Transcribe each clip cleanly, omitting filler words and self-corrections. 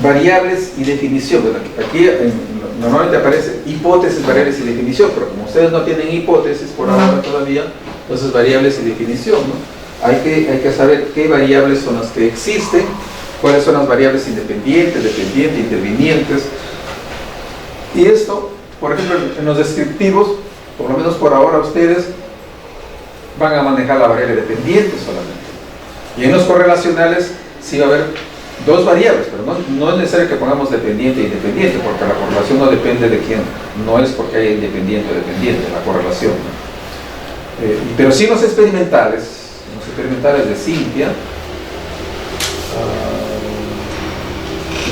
variables y definición. Bueno, aquí normalmente aparece hipótesis, variables y definición, pero como ustedes no tienen hipótesis por ahora todavía, entonces variables y definición, ¿no? Hay que saber qué variables son las que existen, cuáles son las variables independientes, dependientes, intervinientes. Y esto, por ejemplo, en los descriptivos, por lo menos por ahora ustedes van a manejar la variable dependiente solamente. Y en los correlacionales sí va a haber dos variables, pero no es necesario que pongamos dependiente e independiente, porque la correlación no depende de quién, no es porque haya independiente o dependiente, la correlación, ¿no? Pero sí los experimentales de Cintia,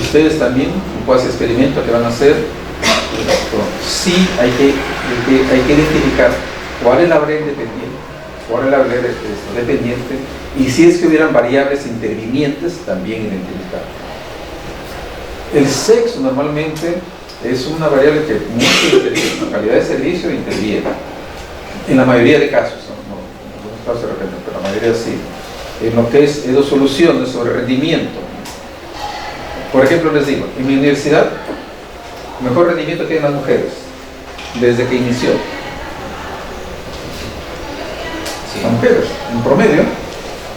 ustedes también, con ese experimento que van a hacer, sí hay que identificar cuál es la variable independiente, cuál es la variable dependiente, y si es que hubieran variables intervinientes, también identificar. El sexo normalmente es una variable que mucho interviene, la calidad de servicio interviene, en la mayoría de casos, no en algunos casos de repente, pero la mayoría sí, en lo que es dos soluciones sobre rendimiento. Por ejemplo, les digo, en mi universidad, mejor rendimiento tienen las mujeres, desde que inició. Sí. Las mujeres, en promedio,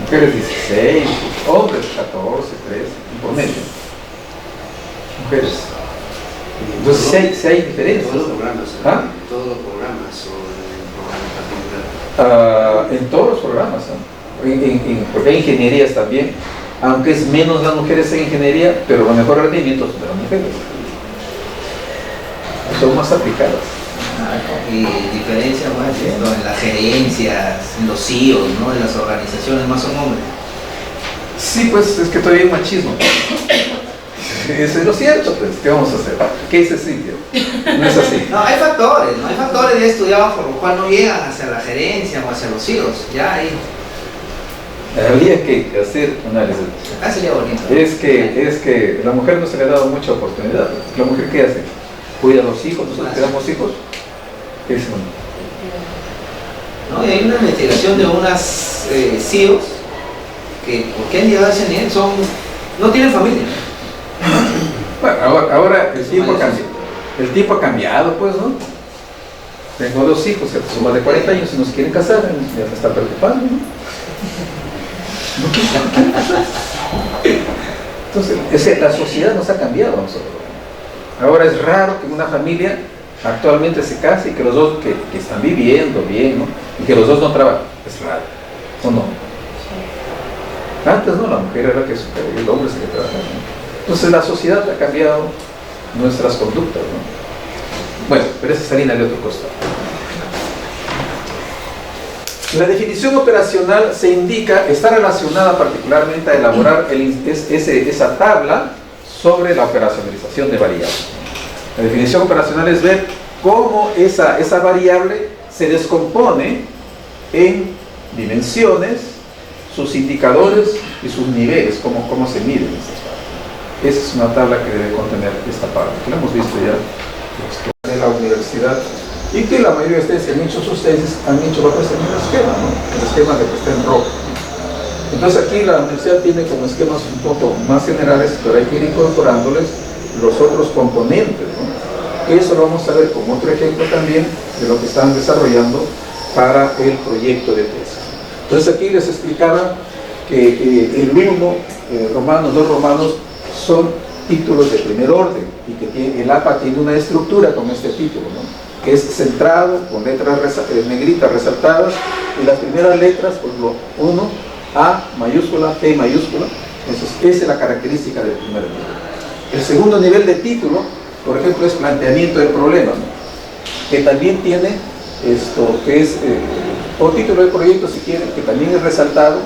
mujeres 16, hombres 14, 13, en promedio. Mujeres. Entonces, si hay diferencias. ¿En todos los programas? ¿Ah? ¿En todos los programas o en el programa particular? En todos los programas, ¿no? Porque hay ingenierías también, aunque es menos las mujeres en ingeniería, pero los mejores rendimientos son de las mujeres. Son más aplicadas. Y diferencia más ¿no? En las gerencias, en los CEOs, ¿no? En las organizaciones, más son hombres. Sí, pues es que todavía hay machismo. Eso es lo cierto, pues, ¿qué vamos a hacer? ¿Qué dice Cintia? No es así. No, hay factores, ¿no? Hay factores ya estudiados por los cuales no llegan hacia la gerencia o hacia los CEOs, ya ahí. Habría que hacer análisis. Acá sería bonito. Es que a la mujer no se le ha dado mucha oportunidad. ¿La mujer qué hace? Cuida a los hijos, nosotros cuidamos hijos. ¿Qué es eso? ¿No? Y hay una investigación de unas CEOs que, ¿por qué han llegado a ese nivel? No tienen familia. Bueno, ahora el tiempo ha cambiado, pues, ¿no? Tengo dos hijos que son más de 40 años y no se quieren casar, ya me está preocupando, ¿no? No quieren casar. Entonces, la sociedad nos ha cambiado a nosotros. Ahora es raro que una familia actualmente se case y que los dos que están viviendo bien, ¿no? Y que los dos no trabajan. Es raro, ¿o no? Antes no, la mujer era la que superaba y el hombre es el que trabajaba, ¿no? Entonces la sociedad ha cambiado nuestras conductas, ¿no? Bueno, pero esa es harina de otro costado. La definición operacional se indica, está relacionada particularmente a elaborar esa tabla sobre la operacionalización de variables. La definición operacional es ver cómo esa variable se descompone en dimensiones, sus indicadores y sus niveles, cómo se miden estas variables. Esa es una tabla que debe contener esta parte, que la hemos visto ya en la universidad, y que la mayoría de ustedes que han hecho sus tesis han hecho bajo este mismo esquema, ¿no? El esquema de que está en rojo. Entonces aquí la universidad tiene como esquemas un poco más generales, pero hay que ir incorporándoles los otros componentes, ¿no? Que eso lo vamos a ver como otro ejemplo también de lo que están desarrollando para el proyecto de tesis. Entonces aquí les explicaba que el 1 romanos, 2 romanos son títulos de primer orden y que el APA tiene una estructura con este título, ¿no? Que es centrado, con letras negritas resaltadas, y las primeras letras, por ejemplo, 1, A mayúscula, T mayúscula. Esa es la característica del primer nivel. El segundo nivel de título, por ejemplo, es planteamiento del problema, ¿no? Que también tiene esto, que es, o título del proyecto si quieren, que también es resaltado.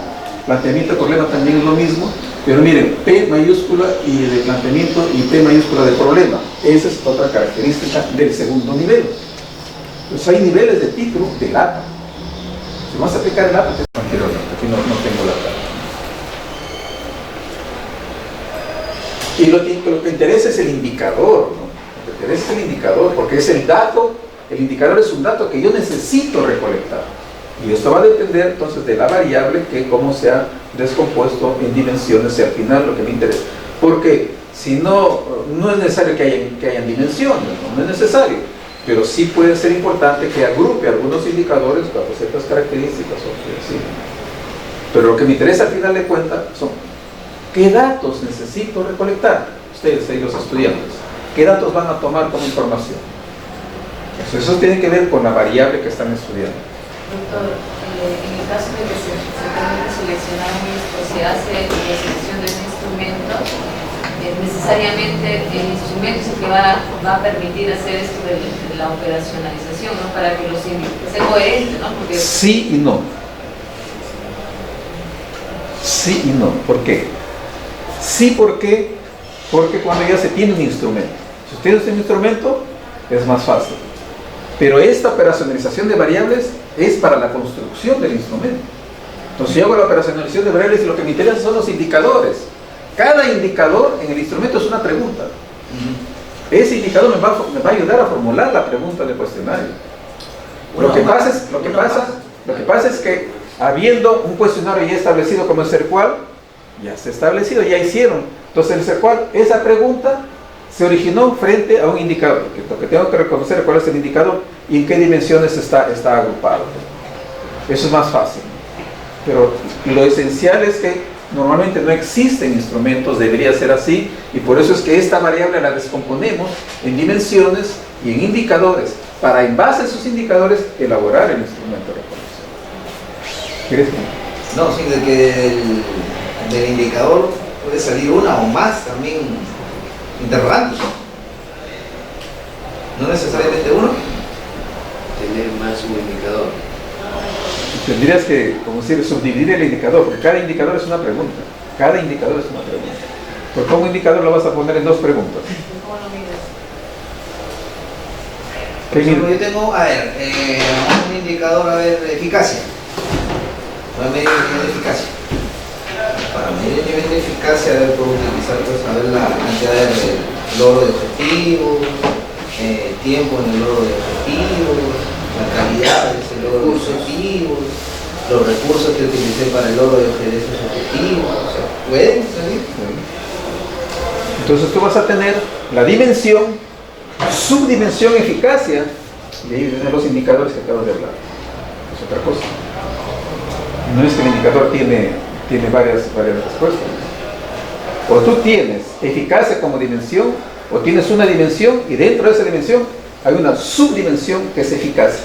Planteamiento del problema también es lo mismo, pero miren, P mayúscula y de planteamiento y P mayúscula de problema. Esa es otra característica del segundo nivel. Pues hay niveles de título del APA. Si vamos a aplicar el APA, aquí no tengo la tabla. Y lo que interesa es el indicador, ¿no? Lo que interesa es el indicador, porque es el dato, el indicador es un dato que yo necesito recolectar. Y esto va a depender entonces de la variable, que cómo se ha descompuesto en dimensiones, y al final lo que me interesa. Porque Si no, no es necesario que hayan dimensiones, no es necesario, pero sí puede ser importante que agrupe algunos indicadores bajo ciertas características o así. Pero lo que me interesa al final de cuentas son qué datos necesito recolectar, ustedes ahí los estudiantes, qué datos van a tomar como información. Eso tiene que ver con la variable que están estudiando. Doctor, en el caso de que se tiene que seleccionar se hace la selección de un instrumento, necesariamente el instrumento es el que va a permitir hacer esto de la operacionalización, ¿no? Para que sea coherente, ¿no? Porque... Sí y no. Sí y no. ¿Por qué? Sí, porque cuando ya se tiene un instrumento. Si usted tiene un instrumento, es más fácil. Pero esta operacionalización de variables es para la construcción del instrumento. Entonces, si yo hago la operacionalización de variables, lo que me interesa son los indicadores. Cada indicador en el instrumento es una pregunta. Ese indicador me va a ayudar a formular la pregunta del cuestionario. Lo que pasa es que habiendo un cuestionario ya establecido como el CERCUAL, ya está establecido, ya hicieron. Entonces el CERCUAL, esa pregunta se originó frente a un indicador. Lo que tengo que reconocer es cuál es el indicador y en qué dimensiones está agrupado. Eso es más fácil. Pero lo esencial es que normalmente no existen instrumentos, debería ser así, y por eso es que esta variable la descomponemos en dimensiones y en indicadores, para en base a esos indicadores elaborar el instrumento de recolección. ¿Quieres? No, sí, de que del indicador puede salir una o más también interrogantes. No necesariamente uno. Tener más un indicador. Tendrías que, como decir, subdividir el indicador, porque cada indicador es una pregunta. Cada indicador es una pregunta. ¿Por qué un indicador lo vas a poner en dos preguntas? ¿Cómo lo mides? Por ejemplo, yo tengo, un indicador, de eficacia. Voy a medir el nivel de eficacia. Para medir el nivel de eficacia, puedo utilizar, saber la cantidad de logro de objetivos, tiempo en el logro de objetivos, la calidad de ese logro de objetivos, los recursos que utilicé para el logro de esos objetivos. O sea, pueden salir. Entonces tú vas a tener la dimensión, subdimensión, eficacia, y ahí vienen los indicadores que acabas de hablar. Es otra cosa. No es que el indicador tiene varias respuestas. O tú tienes eficacia como dimensión, o tienes una dimensión y dentro de esa dimensión hay una subdimensión que es eficacia.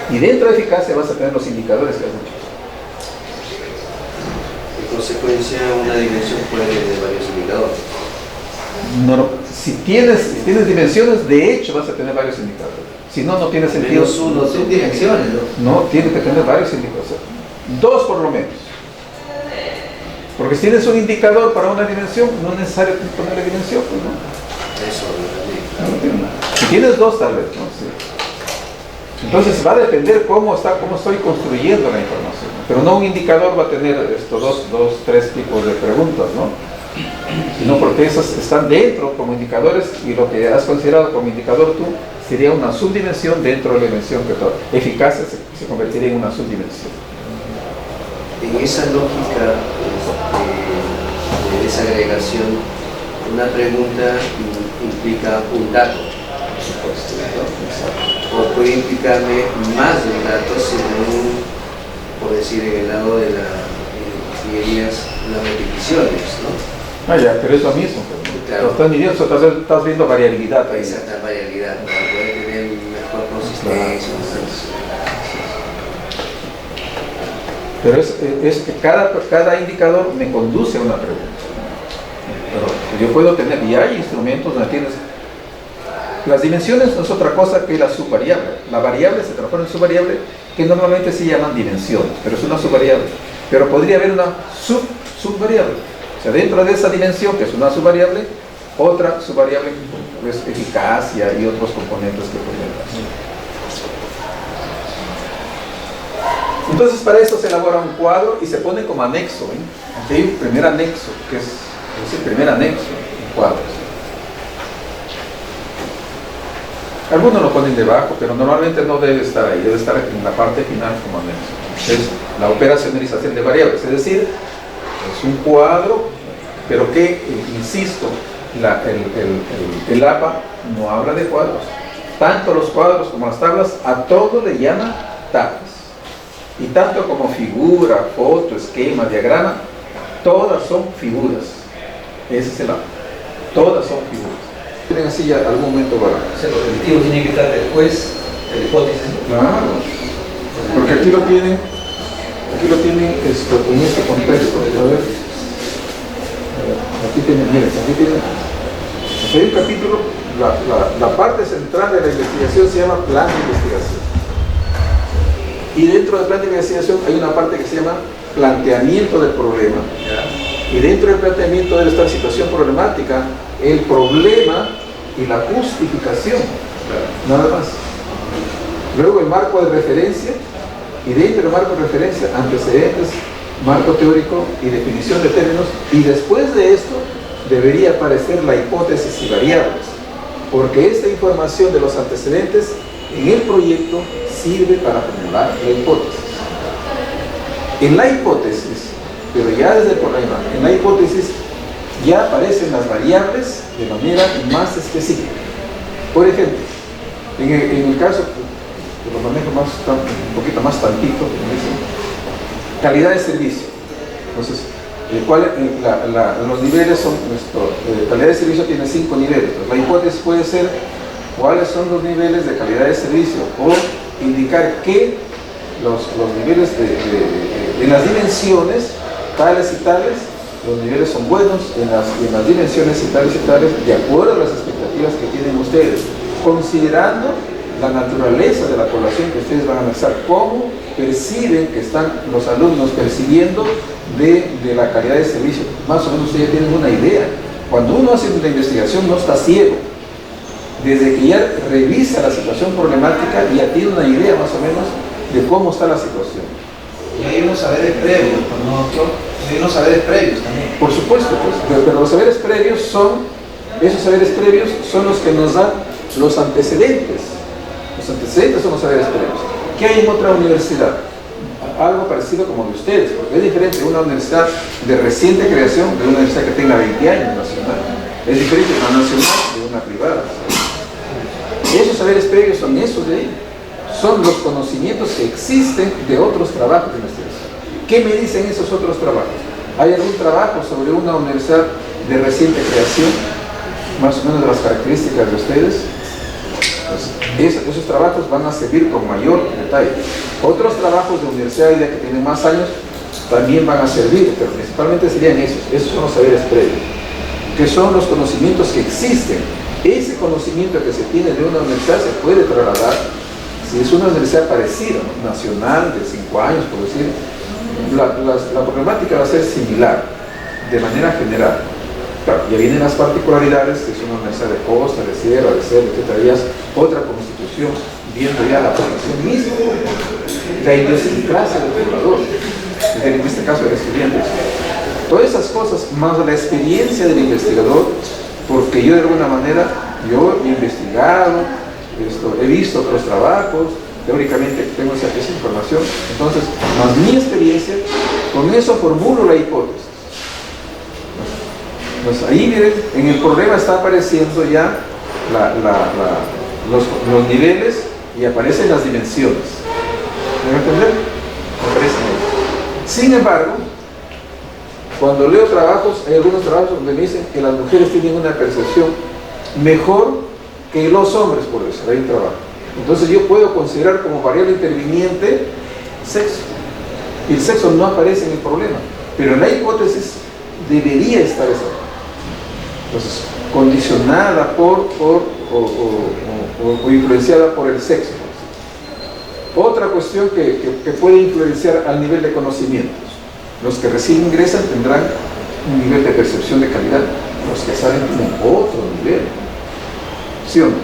Y dentro de eficacia vas a tener los indicadores que has dicho. En consecuencia, una dimensión puede tener varios indicadores. No, si tienes dimensiones, de hecho vas a tener varios indicadores. Si no, no tiene sentido. Menos uno, Son dimensiones, ¿no? No, tiene que tener varios indicadores. Dos por lo menos. Porque si tienes un indicador para una dimensión, no es necesario ponerle dimensión, pues no. Eso, Si tienes dos, tal vez, ¿no? Sí. Entonces va a depender cómo estoy construyendo la información. Pero no un indicador va a tener tres tipos de preguntas, ¿no? Sino porque esas están dentro como indicadores y lo que has considerado como indicador tú sería una subdimensión dentro de la dimensión que toda. Eficacia se convertiría en una subdimensión. En esa lógica de desagregación, una pregunta implica un dato, por supuesto, ¿no? O puede implicarme más de un dato según, por decir, en el lado de las repeticiones, ¿no? Ah, ya, pero es lo mismo. Claro. Lo estás midiendo, estás viendo variabilidad ahí. Exacta variabilidad, para poder tener mejor consistencia. Pero es que cada indicador me conduce a una pregunta. Pero yo puedo tener, y hay instrumentos donde tienes. Las dimensiones no es otra cosa que la subvariable. La variable se transforma en subvariable, que normalmente se llaman dimensiones, pero es una subvariable. Pero podría haber una subvariable. O sea, dentro de esa dimensión, que es una subvariable, otra subvariable que es eficacia y otros componentes que podrían dar. Entonces para eso se elabora un cuadro y se pone como anexo. Aquí hay un primer anexo, que es el primer anexo en cuadros. Algunos lo ponen debajo, pero normalmente no debe estar ahí, debe estar en la parte final como anexo. Es la operacionalización de variables, es decir, es un cuadro, pero que, insisto, el APA no habla de cuadros. Tanto los cuadros como las tablas, a todo le llama tablas. Y tanto como figura, foto, esquema, diagrama, todas son figuras. Ese es el APA. Todas son figuras. Tienen así ya algún momento para... O sea, el objetivo tiene que estar después de la hipótesis. Claro. Porque aquí lo tienen en este contexto. A ver. Aquí tienen, miren, aquí tienen. Aquí hay un capítulo, la parte central de la investigación se llama plan de investigación. Y dentro del plan de investigación hay una parte que se llama planteamiento del problema. Y dentro del planteamiento debe estar situación problemática, el problema y la justificación. Nada más. Luego el marco de referencia, y dentro del marco de referencia, antecedentes, marco teórico y definición de términos, y después de esto debería aparecer la hipótesis y variables, porque esta información de los antecedentes en el proyecto sirve para formular la hipótesis. En la hipótesis, pero ya desde el problema, en la hipótesis ya aparecen las variables de manera más específica. Por ejemplo, en el caso que lo manejo un poquito más tantito, calidad de servicio. Entonces, los niveles son, calidad de servicio tiene 5 niveles. Entonces, la hipótesis puede ser cuáles son los niveles de calidad de servicio o indicar que los niveles en las dimensiones tales y tales, los niveles son buenos en las dimensiones y tales, de acuerdo a las expectativas que tienen ustedes, considerando la naturaleza de la población que ustedes van a analizar, cómo perciben que están los alumnos percibiendo de la calidad de servicio. Más o menos ustedes tienen una idea. Cuando uno hace una investigación no está ciego. Desde que ya revisa la situación problemática ya tiene una idea más o menos de cómo está la situación. Y hay unos saberes previos, ¿no? Hay unos saberes previos también. Por supuesto, pues, pero los saberes previos esos saberes previos son los que nos dan los antecedentes. Los antecedentes son los saberes previos. ¿Qué hay en otra universidad? Algo parecido como de ustedes, porque es diferente una universidad de reciente creación de una universidad que tenga 20 años nacional. Es diferente una nacional de una privada. Esos saberes previos son esos de ahí. Son los conocimientos que existen de otros trabajos de investigación. ¿Qué me dicen esos otros trabajos? ¿Hay algún trabajo sobre una universidad de reciente creación? Más o menos de las características de ustedes. Pues esos trabajos van a servir con mayor detalle. Otros trabajos de universidad ya que tienen más años también van a servir, pero principalmente serían esos son los saberes previos, que son los conocimientos que existen. Ese conocimiento que se tiene de una universidad se puede trasladar, si es una universidad parecida, ¿no? Nacional, de 5 años, por decir, la problemática va a ser similar, de manera general. Claro, ya vienen las particularidades, que es una universidad de costa, de sierra, de selva, etc. Ya es otra constitución, viendo ya la población misma, la idiosincrasia del poblador, en este caso del estudiante. Todas esas cosas, más la experiencia del investigador, porque yo de alguna manera, yo he investigado, he visto otros trabajos, teóricamente tengo esa información, entonces, más mi experiencia, con eso formulo la hipótesis. Pues ahí miren, en el problema está apareciendo ya los niveles y aparecen las dimensiones. ¿Me van a entender? Aparecen ahí. Sin embargo, cuando leo trabajos, hay algunos trabajos donde me dicen que las mujeres tienen una percepción mejor que los hombres, por eso, hay un trabajo. Entonces yo puedo considerar como variable interviniente sexo. Y el sexo no aparece en el problema, pero en la hipótesis debería estar esa. Entonces, condicionada o influenciada por el sexo. Otra cuestión que puede influenciar al nivel de conocimientos. Los que recién ingresan tendrán un nivel de percepción de calidad, los que salen tienen otro nivel. ¿Sí o no?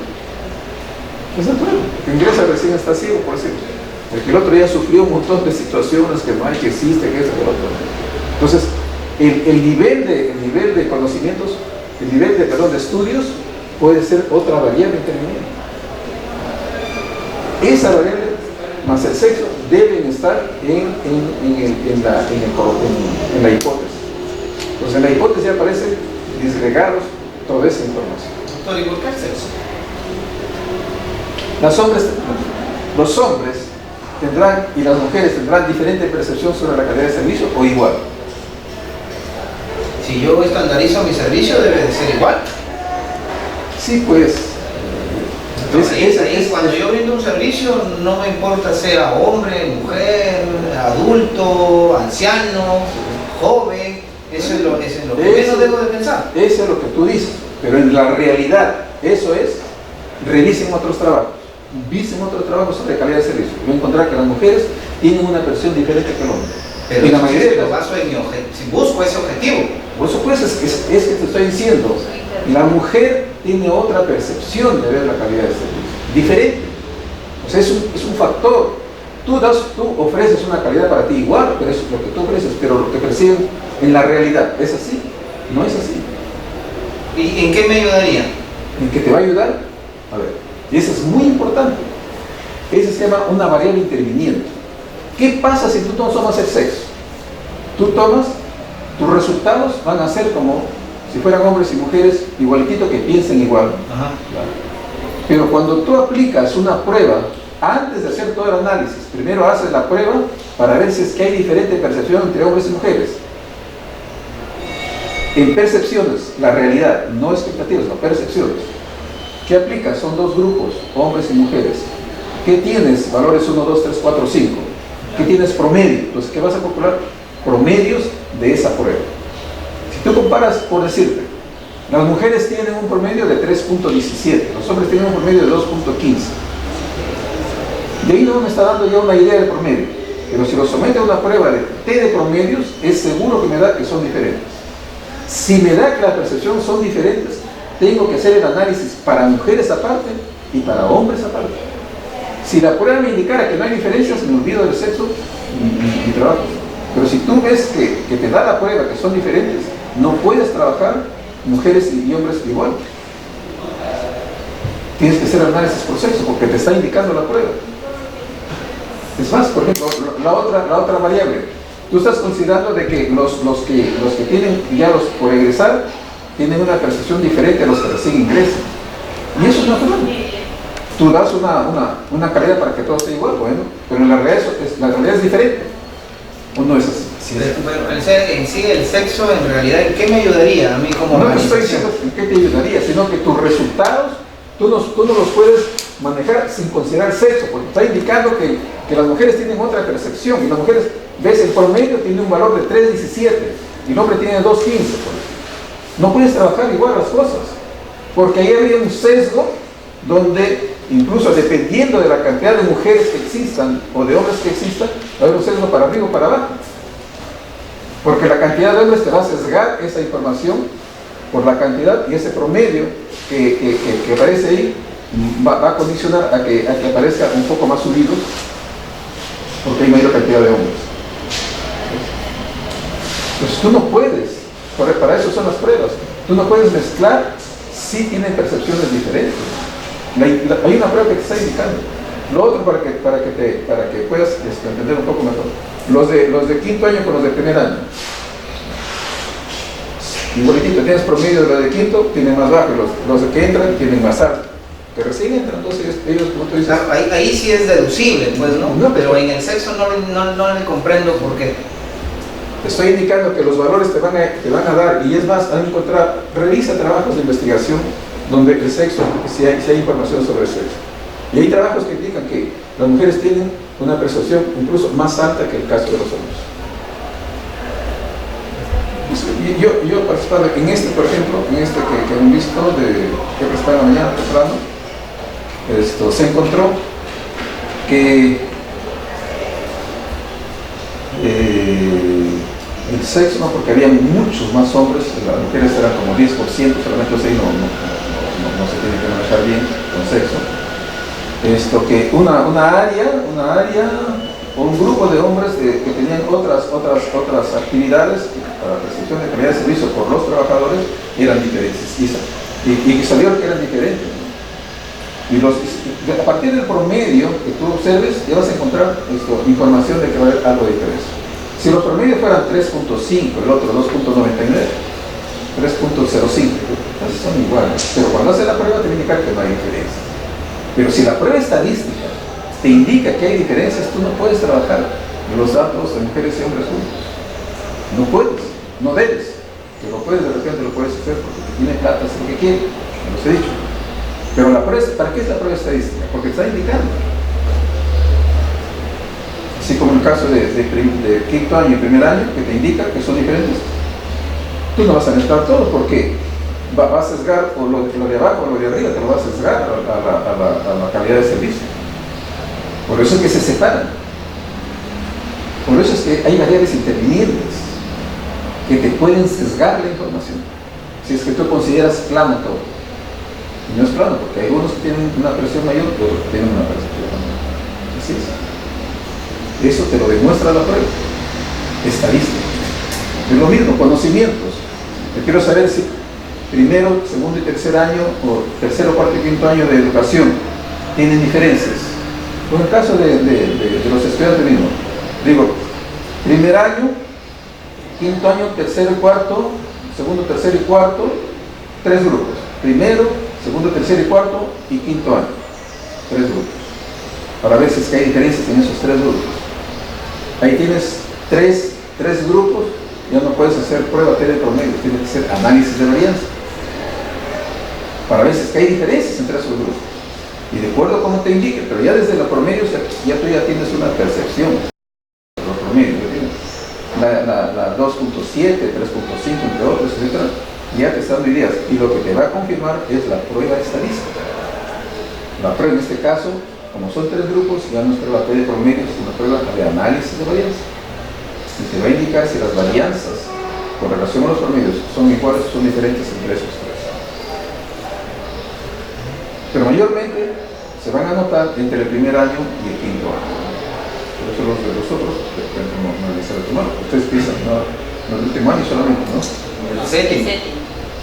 Es natural, el que ingresa recién está ciego, por decirlo. El que el otro día sufrió un montón de situaciones que no hay, que existe, que eso, que lo otro. Entonces, el nivel de conocimientos, el nivel de estudios puede ser otra variable interviniente. Esa variable más el sexo deben estar en la hipótesis. Entonces en la hipótesis aparecen disgregados toda esa información. Doctor, ¿y por qué el sexo? Los hombres tendrán y las mujeres tendrán diferente percepción sobre la calidad de servicio o igual. Si yo estandarizo mi servicio, debe de ser igual. Sí, pues. Cuando yo brindo un servicio, no me importa sea hombre, mujer, adulto, anciano, joven. Eso es lo que menos debo de pensar. Eso es lo que tú dices, pero en la realidad, eso es, revisen otros trabajos, visen otros trabajos sobre calidad de servicio. Voy a encontrar que las mujeres tienen una versión diferente que el hombre. Pero y la mayoría de lo baso en mi objetivo, si busco ese objetivo. Por supuesto, es que te estoy diciendo, la mujer tiene otra percepción de ver la calidad de servicio, diferente. O sea, es un factor. Tú ofreces una calidad para ti igual, pero eso es lo que tú ofreces, pero lo que perciben en la realidad, ¿es así? No es así. ¿Y en qué me ayudaría? ¿En qué te va a ayudar? A ver, y eso es muy importante. Ese se llama una variable interviniente. ¿Qué pasa si tú no tomas el sexo? Tú tomas, tus resultados van a ser como si fueran hombres y mujeres igualitito que piensen igual. Ajá. Pero cuando tú aplicas una prueba, antes de hacer todo el análisis, primero haces la prueba para ver si es que hay diferente percepción entre hombres y mujeres. En percepciones, la realidad, no expectativas, no percepciones. ¿Qué aplicas? Son dos grupos, hombres y mujeres. ¿Qué tienes? Valores 1, 2, 3, 4, 5. ¿Qué tienes? Promedio. Entonces, ¿qué vas a calcular? Promedios de esa prueba. Si tú comparas, por decirte, las mujeres tienen un promedio de 3.17, los hombres tienen un promedio de 2.15. De ahí no me está dando ya una idea del promedio. Pero si lo somete a una prueba de T de promedios, es seguro que me da que son diferentes. Si me da que la percepción son diferentes, tengo que hacer el análisis para mujeres aparte y para hombres aparte. Si la prueba me indicara que no hay diferencias, me olvido del sexo y trabajo. Pero si tú ves que te da la prueba que son diferentes, no puedes trabajar mujeres y hombres igual. Tienes que hacer análisis por sexo porque te está indicando la prueba. Es más, por ejemplo, la otra variable. Tú estás considerando de que los que tienen ya por egresar tienen una percepción diferente a los que recién ingresan. Y eso es natural. Tú das una calidad para que todo esté igual, bueno, pero en la realidad es diferente. ¿O no es así? Sí, pero en sí el sexo, en realidad, ¿en qué me ayudaría a mí como no te estoy diciendo en qué te ayudaría, sino que tus resultados tú no los puedes manejar sin considerar sexo, porque está indicando que las mujeres tienen otra percepción, y las mujeres, ves, el promedio tiene un valor de 3.17 y el hombre tiene 2.15. No puedes trabajar igual las cosas, porque ahí había un sesgo donde incluso dependiendo de la cantidad de mujeres que existan o de hombres que existan, va a haber un sesgo para arriba o para abajo, porque la cantidad de hombres te va a sesgar esa información por la cantidad, y ese promedio que aparece ahí va a condicionar a que aparezca un poco más subido, porque hay mayor cantidad de hombres. Entonces tú no puedes, para eso son las pruebas, tú no puedes mezclar si tienen percepciones diferentes. Hay una prueba que te está indicando. Lo otro, para que puedas entender un poco mejor, los de quinto año con los de primer año, igualitito, tienes promedio de los de quinto, tienen más bajo, los de que entran tienen más alto, que recién entran, entonces ellos, como tú dices, ahí sí es deducible, pues, ¿no? Pero en el sexo no le comprendo por qué. Te estoy indicando que los valores te van a dar, y es más, han encontrado, revisa trabajos de investigación donde el sexo, si hay información sobre el sexo. Y hay trabajos que indican que las mujeres tienen una percepción incluso más alta que el caso de los hombres. Yo participaba en este, por ejemplo, que han visto, que prestaba mañana temprano, se encontró que el sexo, no, porque había muchos más hombres, las mujeres eran como 10%, solamente así no se tiene que manejar bien con sexo. Que una área o un grupo de hombres que tenían otras actividades para la percepción de calidad de servicio por los trabajadores eran diferentes, y salieron que eran diferentes. Y a partir del promedio que tú observes, ya vas a encontrar información de que va a haber algo de diferencia. Si los promedios fueran 3.5, el otro 2.99, 3.05, son iguales. Pero cuando hace la prueba te va a indicar que no hay diferencias. Pero si la prueba estadística te indica que hay diferencias, tú no puedes trabajar los datos de mujeres y hombres juntos. No puedes, no debes. Pero puedes, de repente lo puedes hacer porque te tiene plata, es lo que quiere, como os he dicho. Pero la prueba, ¿para qué es la prueba estadística? Porque está indicando. Así como en el caso de quinto año y primer año, que te indica que son diferentes. Tú no vas a mezclar todo porque va a sesgar o lo de abajo o lo de arriba, te lo va a sesgar a la calidad de servicio. Por eso es que se separan. Por eso es que hay variables intervinientes que te pueden sesgar la información. Si es que tú consideras plano todo. Y no es plano, porque hay algunos que tienen una presión mayor y otros que tienen una presión menor. Así es. Eso te lo demuestra la prueba estadística. Es lo mismo, conocimientos. Yo quiero saber si primero, segundo y tercer año, o tercero, cuarto y quinto año de educación tienen diferencias. En el caso de los estudiantes mismos, digo, primer año, quinto año, tercero y cuarto, segundo, tercero y cuarto, 3 grupos. Primero, segundo, tercero y cuarto y quinto año, 3 grupos. Para ver si es que hay diferencias en esos 3 grupos. Ahí tienes 3 grupos, ya no puedes hacer prueba T de promedio, tiene que ser análisis de varianza. Para ver si es que hay diferencias entre esos grupos. Y de acuerdo a cómo te indique, pero ya desde los promedios ya tú ya tienes una percepción. Los promedios, la 2.7, 3.5, entre otros, etc. Ya te están dando ideas. Y lo que te va a confirmar es la prueba estadística. La prueba en este caso, como son 3 grupos, ya no es prueba T de promedios, sino prueba de análisis de varianza. Y te va a indicar si las varianzas con relación a los promedios son iguales o son diferentes entre esos 3. Pero mayormente se van a anotar entre el primer año y el quinto año. Por eso los de los otros, de repente no les sale tomar. Ustedes piensan, no, el último año solamente, ¿no? El séptimo.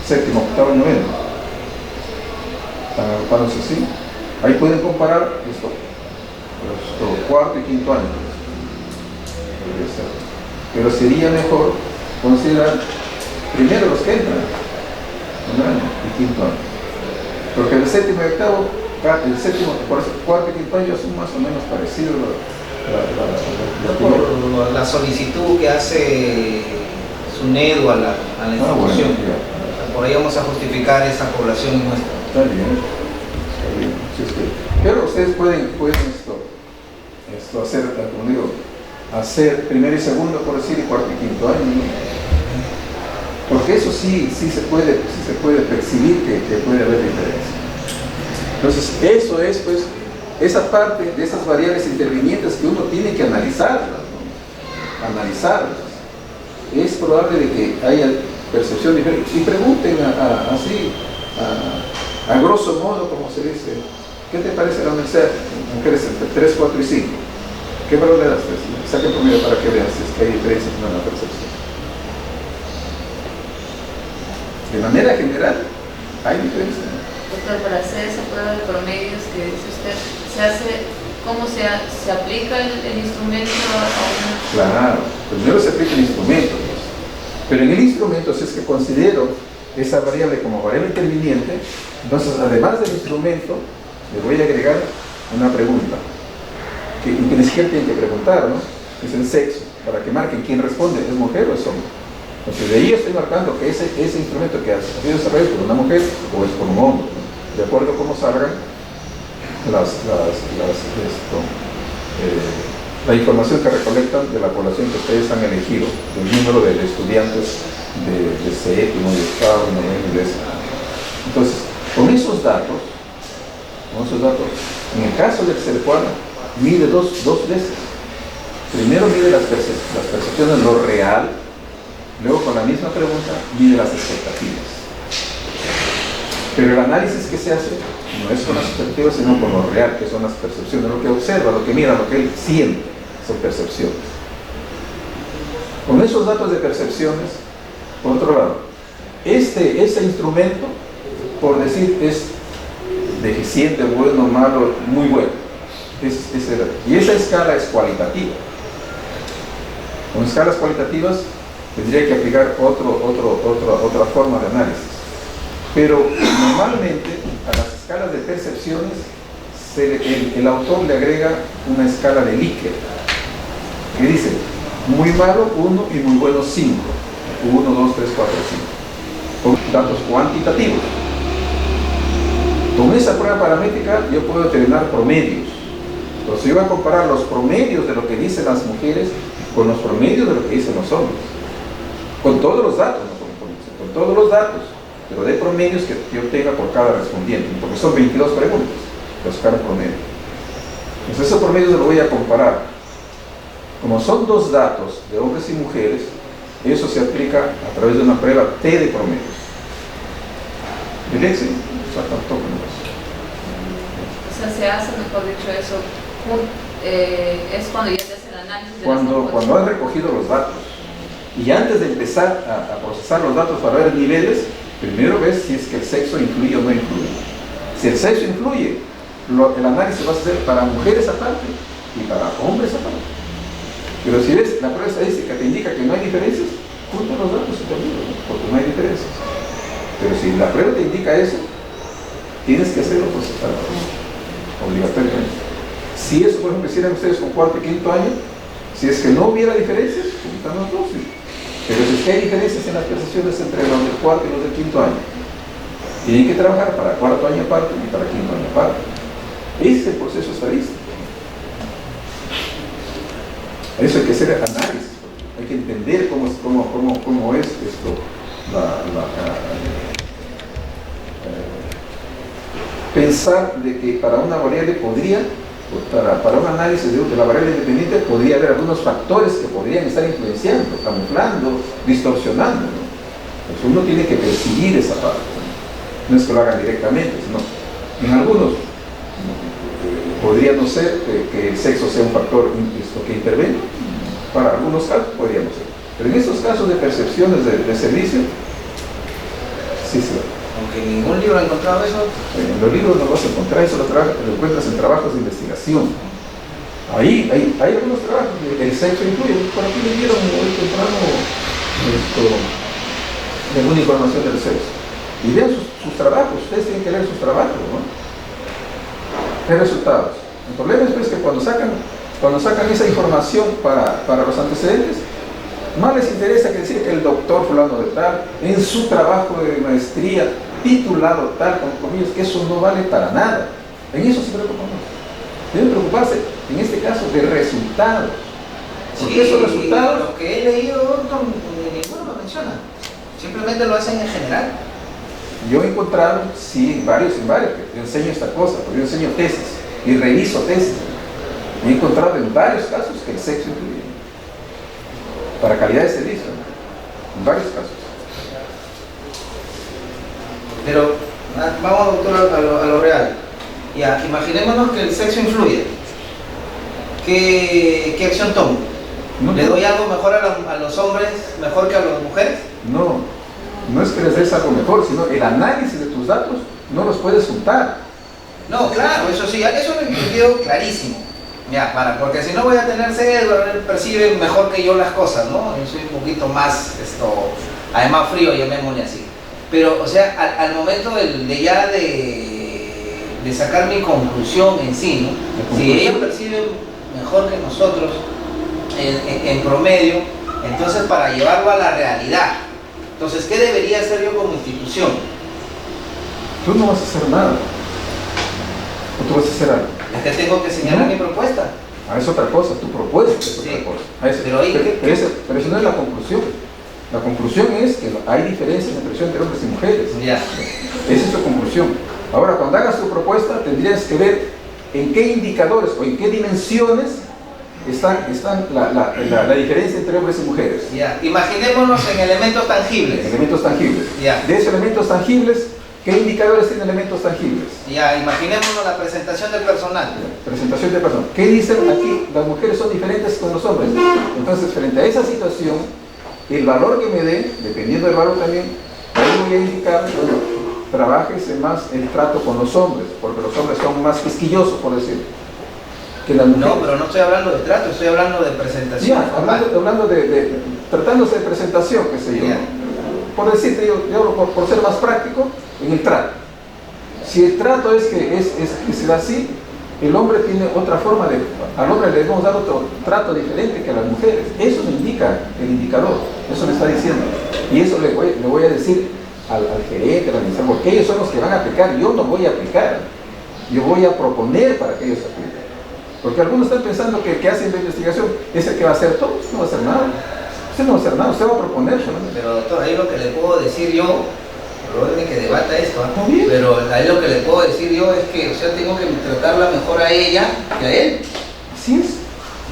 Séptimo, octavo y noveno. Están agrupados así. Ahí pueden comparar esto, cuarto y quinto año. Pero sería mejor considerar primero los que entran, primer año y quinto año. Porque el séptimo y octavo, el séptimo, por eso, cuarto y quinto año son más o menos parecidos. Por la solicitud que hace SUNEDU a la institución. Bueno, por ahí vamos a justificar esa población nuestra. Está bien. Sí, pero ustedes pueden esto hacer, como digo, hacer primero y segundo, por decir, y cuarto y quinto año, ¿no? Porque eso sí se puede percibir que puede haber diferencia. Entonces, eso es, pues, esa parte de esas variables intervinientes que uno tiene que analizarlas, ¿no? Analizarlas. Es probable de que haya percepción diferente. Y pregunten así, a grosso modo, como se dice, ¿qué te parece la universidad? Mujeres entre 3, 4 y 5. ¿Qué valor le das? Saquen promedio para que vean si es que hay diferencias en la percepción. De manera general, hay diferencias. Doctor, para hacer esa prueba de promedios que dice usted, ¿cómo se aplica el instrumento a una? Claro, primero se aplica el instrumento, pues. Pero en el instrumento, si es que considero esa variable como variable interviniente, entonces además del instrumento, le voy a agregar una pregunta, que ni siquiera tienen que preguntar, ¿no? Es el sexo, para que marquen quién responde, ¿es mujer o es hombre? Entonces de ahí estoy marcando que ese instrumento que ha sido desarrollado por una mujer o es por un hombre, ¿no? De acuerdo a cómo salgan la información que recolectan de la población que ustedes han elegido, del número de estudiantes de séptimo, de octavo, de noveno y décimo. Entonces, con esos datos, en el caso del CERPUAN, mide dos veces. Primero mide las percepciones, lo real, luego con la misma pregunta mide las expectativas. Pero el análisis que se hace no es con las expectativas, sino con lo real, que son las percepciones, lo que observa, lo que mira, lo que él siente, son percepciones. Con esos datos de percepciones, por otro lado, este instrumento, por decir, es deficiente, bueno, malo, muy bueno. Y esa escala es cualitativa. Con escalas cualitativas tendría que aplicar otra forma de análisis. Pero normalmente a las escalas de percepciones el autor le agrega una escala de Likert que dice muy malo 1 y muy bueno 5. 1, 2, 3, 4, 5. Con datos cuantitativos. Con esa prueba paramétrica yo puedo determinar promedios. Entonces yo voy a comparar los promedios de lo que dicen las mujeres con los promedios de lo que dicen los hombres. Con todos los datos, no con todos los datos, pero de promedios que yo tenga por cada respondiente, porque son 22 preguntas, para sacar un promedio. Entonces esos promedios los voy a comparar. Como son dos datos de hombres y mujeres, eso se aplica a través de una prueba T de promedios. ¿El Excel? O sea, se hace, mejor dicho, eso, es cuando ya se hace el análisis de cuando han recogido los datos. Y antes de empezar a procesar los datos para ver niveles, primero ves si es que el sexo influye o no influye. Si el sexo influye, el análisis va a ser para mujeres aparte y para hombres aparte. Pero si ves, la prueba estadística te indica que no hay diferencias, junta los datos y te olvidas, ¿no? Porque no hay diferencias. Pero si la prueba te indica eso, tienes que hacerlo pues, obligatoriamente. Si eso, por ejemplo, hicieran ustedes con cuarto y quinto año, si es que no hubiera diferencias, juntan los dos. ¿Sí? Pero si es que hay diferencias en las percepciones entre los del cuarto y los del quinto año, tienen que trabajar para cuarto año aparte y para quinto año aparte. Ese es el proceso estadístico. Eso hay que hacer análisis, hay que entender cómo es esto, pensar de que para una variable podría, para un análisis de la variable independiente podría haber algunos factores que podrían estar influenciando, camuflando, distorsionando, ¿no? Entonces uno tiene que percibir esa parte, no es que lo hagan directamente, sino en algunos podría no ser que el sexo sea un factor que intervenga, para algunos casos podría no ser, pero en estos casos de percepciones de servicio, sí se da. Aunque en ningún libro he encontrado eso. En los libros no vas a encontrar eso, lo encuentras en trabajos de investigación. Ahí hay algunos trabajos, el sexo incluye, por aquí me dieron hoy temprano alguna información del sexo. Y vean sus trabajos, ustedes tienen que leer sus trabajos, ¿no? ¿Qué resultados? El problema es pues, que cuando sacan esa información para los antecedentes, más les interesa que decir que el doctor fulano de tal, en su trabajo de maestría, titulado tal, con comillas, que eso no vale para nada. En eso se preocupan más. Deben preocuparse, en este caso, de resultados. Porque Sí, esos resultados... lo que he leído, ninguno lo menciona. Simplemente lo hacen en general. Yo he encontrado, sí, varios, yo enseño esta cosa, porque yo enseño tesis y reviso tesis. He encontrado en varios casos que el sexo influye para calidad de servicio, ¿no? En varios casos. Pero vamos, doctor, a lo real. Ya, imaginémonos que el sexo influye. ¿Qué acción tomo? ¿Le doy algo mejor a los hombres, mejor que a las mujeres? No es que les des algo mejor, sino el análisis de tus datos no los puedes juntar. No, claro, eso sí, eso lo he entendido clarísimo. Ya, porque si no voy a tener sed, él percibe mejor que yo las cosas, ¿no? Yo soy un poquito más, además frío, llamémosle así. Pero, o sea, al momento de sacar mi conclusión en sí, ¿no? Si ellos perciben mejor que nosotros en promedio, entonces para llevarlo a la realidad, entonces, ¿qué debería hacer yo como institución? Tú no vas a hacer nada. ¿O tú vas a hacer algo? Es que tengo que señalar mi propuesta. Es otra cosa, tu propuesta es otra cosa. Pero eso no es la conclusión. La conclusión es que hay diferencias entre hombres y mujeres. Ya. Esa es tu conclusión. Ahora, cuando hagas tu propuesta, tendrías que ver en qué indicadores o en qué dimensiones está la diferencia entre hombres y mujeres. Ya. Imaginémonos en elementos tangibles. Elementos tangibles. Ya. De esos elementos tangibles, ¿qué indicadores tienen elementos tangibles? Ya, imaginémonos la presentación del personal. Presentación del personal. ¿Qué dicen aquí? Las mujeres son diferentes con los hombres. Entonces, frente a esa situación, el valor que me dé, dependiendo del valor también, ahí voy a indicar, bueno, trabajes más el trato con los hombres, porque los hombres son más quisquillosos, por decir, que las mujeres. No, pero no estoy hablando de trato, estoy hablando de presentación. Ya, hablando tratándose de presentación, qué sé yo. Ya. por decirte, yo hablo por ser más práctico, en el trato. Si el trato es que se da así, el hombre tiene otra forma de... Al hombre le debemos dar otro trato diferente que a las mujeres. Eso me indica el indicador, eso me está diciendo. Y eso le voy a decir al gerente, al administrador, porque ellos son los que van a aplicar, yo no voy a aplicar. Yo voy a proponer para que ellos apliquen. Porque algunos están pensando que el que hace la investigación es el que va a hacer todo. Usted no va a hacer nada. Usted no va a hacer nada, usted va a proponer solamente. Pero doctor, ahí lo que le puedo decir yo, probablemente que debata esto, ¿eh? Muy bien. Pero ahí lo que le puedo decir yo es que, o sea, tengo que tratarla mejor a ella que a él. Así es.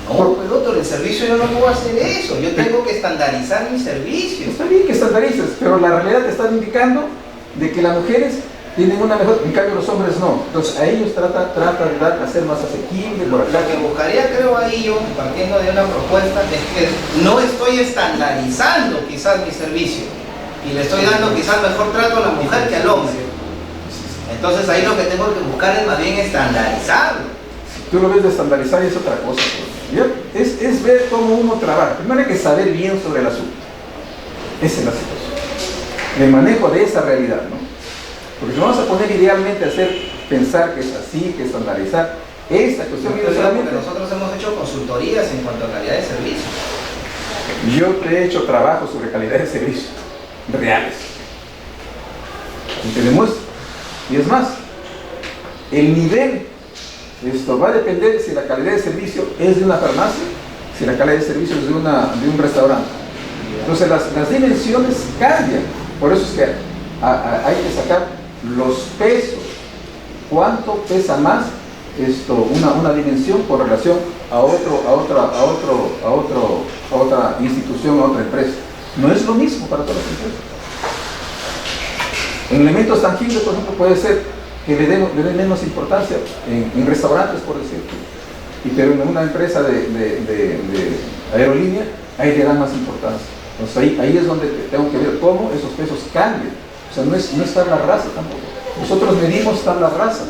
No, pues doctor, el servicio yo no puedo hacer eso. Yo tengo que estandarizar mi servicio. Está bien que estandarices, pero la realidad te está indicando de que las mujeres tienen una mejor, en cambio los hombres no. Entonces a ellos trata de hacer más asequible por acá. Lo que buscaría, creo, ahí yo, partiendo de una propuesta, es que no estoy estandarizando quizás mi servicio y le estoy dando quizás mejor trato a la mujer que al hombre. Entonces ahí lo que tengo que buscar es más bien estandarizarlo. Tú lo ves de estandarizar y es otra cosa. ¿Ya? Es ver cómo uno trabaja. Primero hay que saber bien sobre el asunto. Esa es la situación. El manejo de esa realidad, ¿no? Porque si vamos a poner idealmente a pensar que es así, que estandarizar, esta cuestión viene solamente... Nosotros hemos hecho consultorías en cuanto a calidad de servicio. Yo he hecho trabajos sobre calidad de servicio, reales. Y te demuestro. Y es más, el nivel, esto va a depender si la calidad de servicio es de una farmacia, si la calidad de servicio es de un restaurante. Entonces las dimensiones cambian. Por eso es que hay que sacar los pesos, cuánto pesa más una dimensión con relación a otra institución, a otra empresa. No es lo mismo para todas las empresas. En elementos tangibles, por ejemplo, puede ser que le den menos importancia en restaurantes, por decirlo, pero en una empresa de aerolínea, ahí le dan más importancia. Entonces ahí es donde tengo que ver cómo esos pesos cambian. O sea, no es tabla rasa tampoco. Nosotros medimos tabla rasa,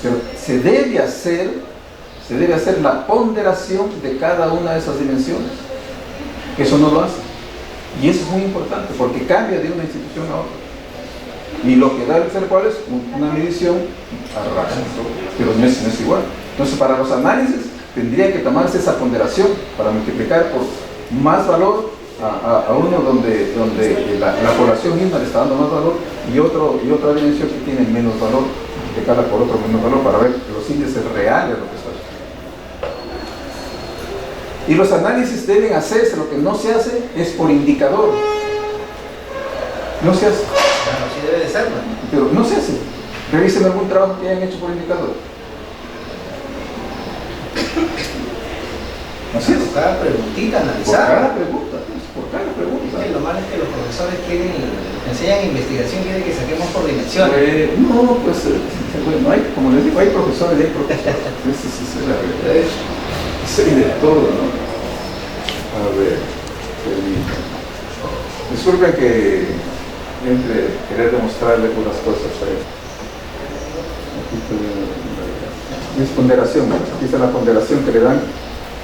pero se debe hacer la ponderación de cada una de esas dimensiones. Eso no lo hace. Y eso es muy importante, porque cambia de una institución a otra. Y lo que da el cual es una medición a rasa, pero no es igual. Entonces, para los análisis, tendría que tomarse esa ponderación para multiplicar por más valor a uno donde la población misma le está dando más valor y otra dimensión que tiene menos valor, multiplicarla por otro menos valor para ver los índices reales de lo que está sucediendo. Y los análisis deben hacerse, lo que no se hace es por indicador. No se hace. Claro, sí debe de ser, ¿no? Pero no se hace. Revisen algún trabajo que hayan hecho por indicador. Así es. Por cada preguntita Por analizar. cada pregunta. Por cada pregunta. Sí, lo malo es que los profesores enseñan investigación, quieren que saquemos por dimensiones. No, pues, bueno, como les digo, hay profesores y hay profesores. Esa es la realidad. Hay de todo, ¿no? A ver, disculpen que entre querer demostrarle unas cosas ahí. Es ponderación, ¿no? Aquí está la ponderación que le dan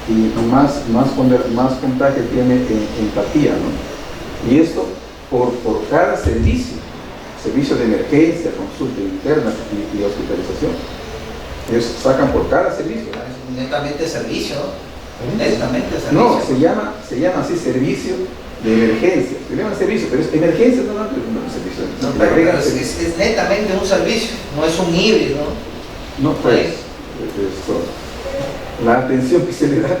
y más puntaje tiene en empatía, ¿no? Y esto por cada servicio de emergencia, consulta interna y hospitalización. Ellos sacan por cada servicio. Netamente servicio, ¿no? Netamente servicio. No, se llama así servicio de emergencia. Se llama servicio, pero es emergencia, no es servicio. No, Le pero agregan es netamente un servicio, no es un híbrido. No, pues, la atención que se le da,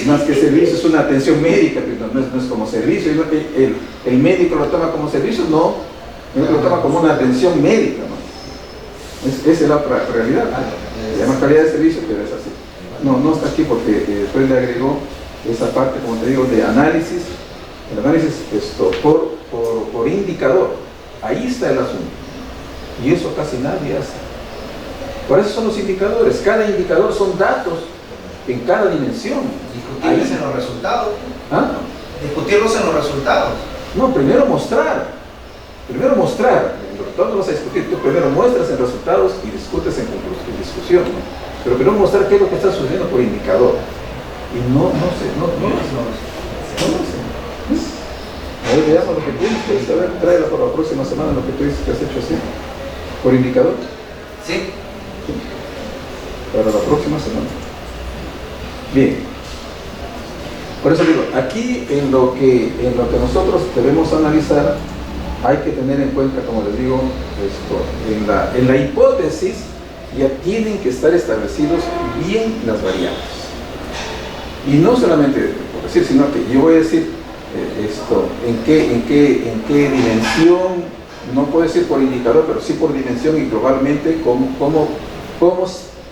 más que servicio, es una atención médica, no es como servicio. El médico lo toma como servicio, no, él lo toma como una atención médica, ¿no? Esa es la otra realidad. Se llama calidad de servicio, pero es así. No está aquí porque después le agregó esa parte, como te digo, de análisis. El análisis por indicador. Ahí está el asunto. Y eso casi nadie hace. Por eso son los indicadores. Cada indicador son datos en cada dimensión. Discutirlos en los resultados. ¿Ah? Discutirlos en los resultados. No, primero mostrar. Todos vas a discutir. Tú primero muestras en resultados y discutes en discusión, ¿no? Pero primero mostrar qué es lo que está sucediendo por indicador. Y no sé. A ver, veamos lo que tienes, pues, a ver, tráela para la próxima semana lo que tú dices que has hecho así, por indicador. Sí. Para la próxima semana. Bien. Por eso digo, aquí en lo que nosotros debemos analizar, hay que tener en cuenta, como les digo, en la hipótesis ya tienen que estar establecidos bien las variables. Y no solamente por decir, sino que yo voy a decir en qué dimensión, no puedo decir por indicador, pero sí por dimensión y globalmente, cómo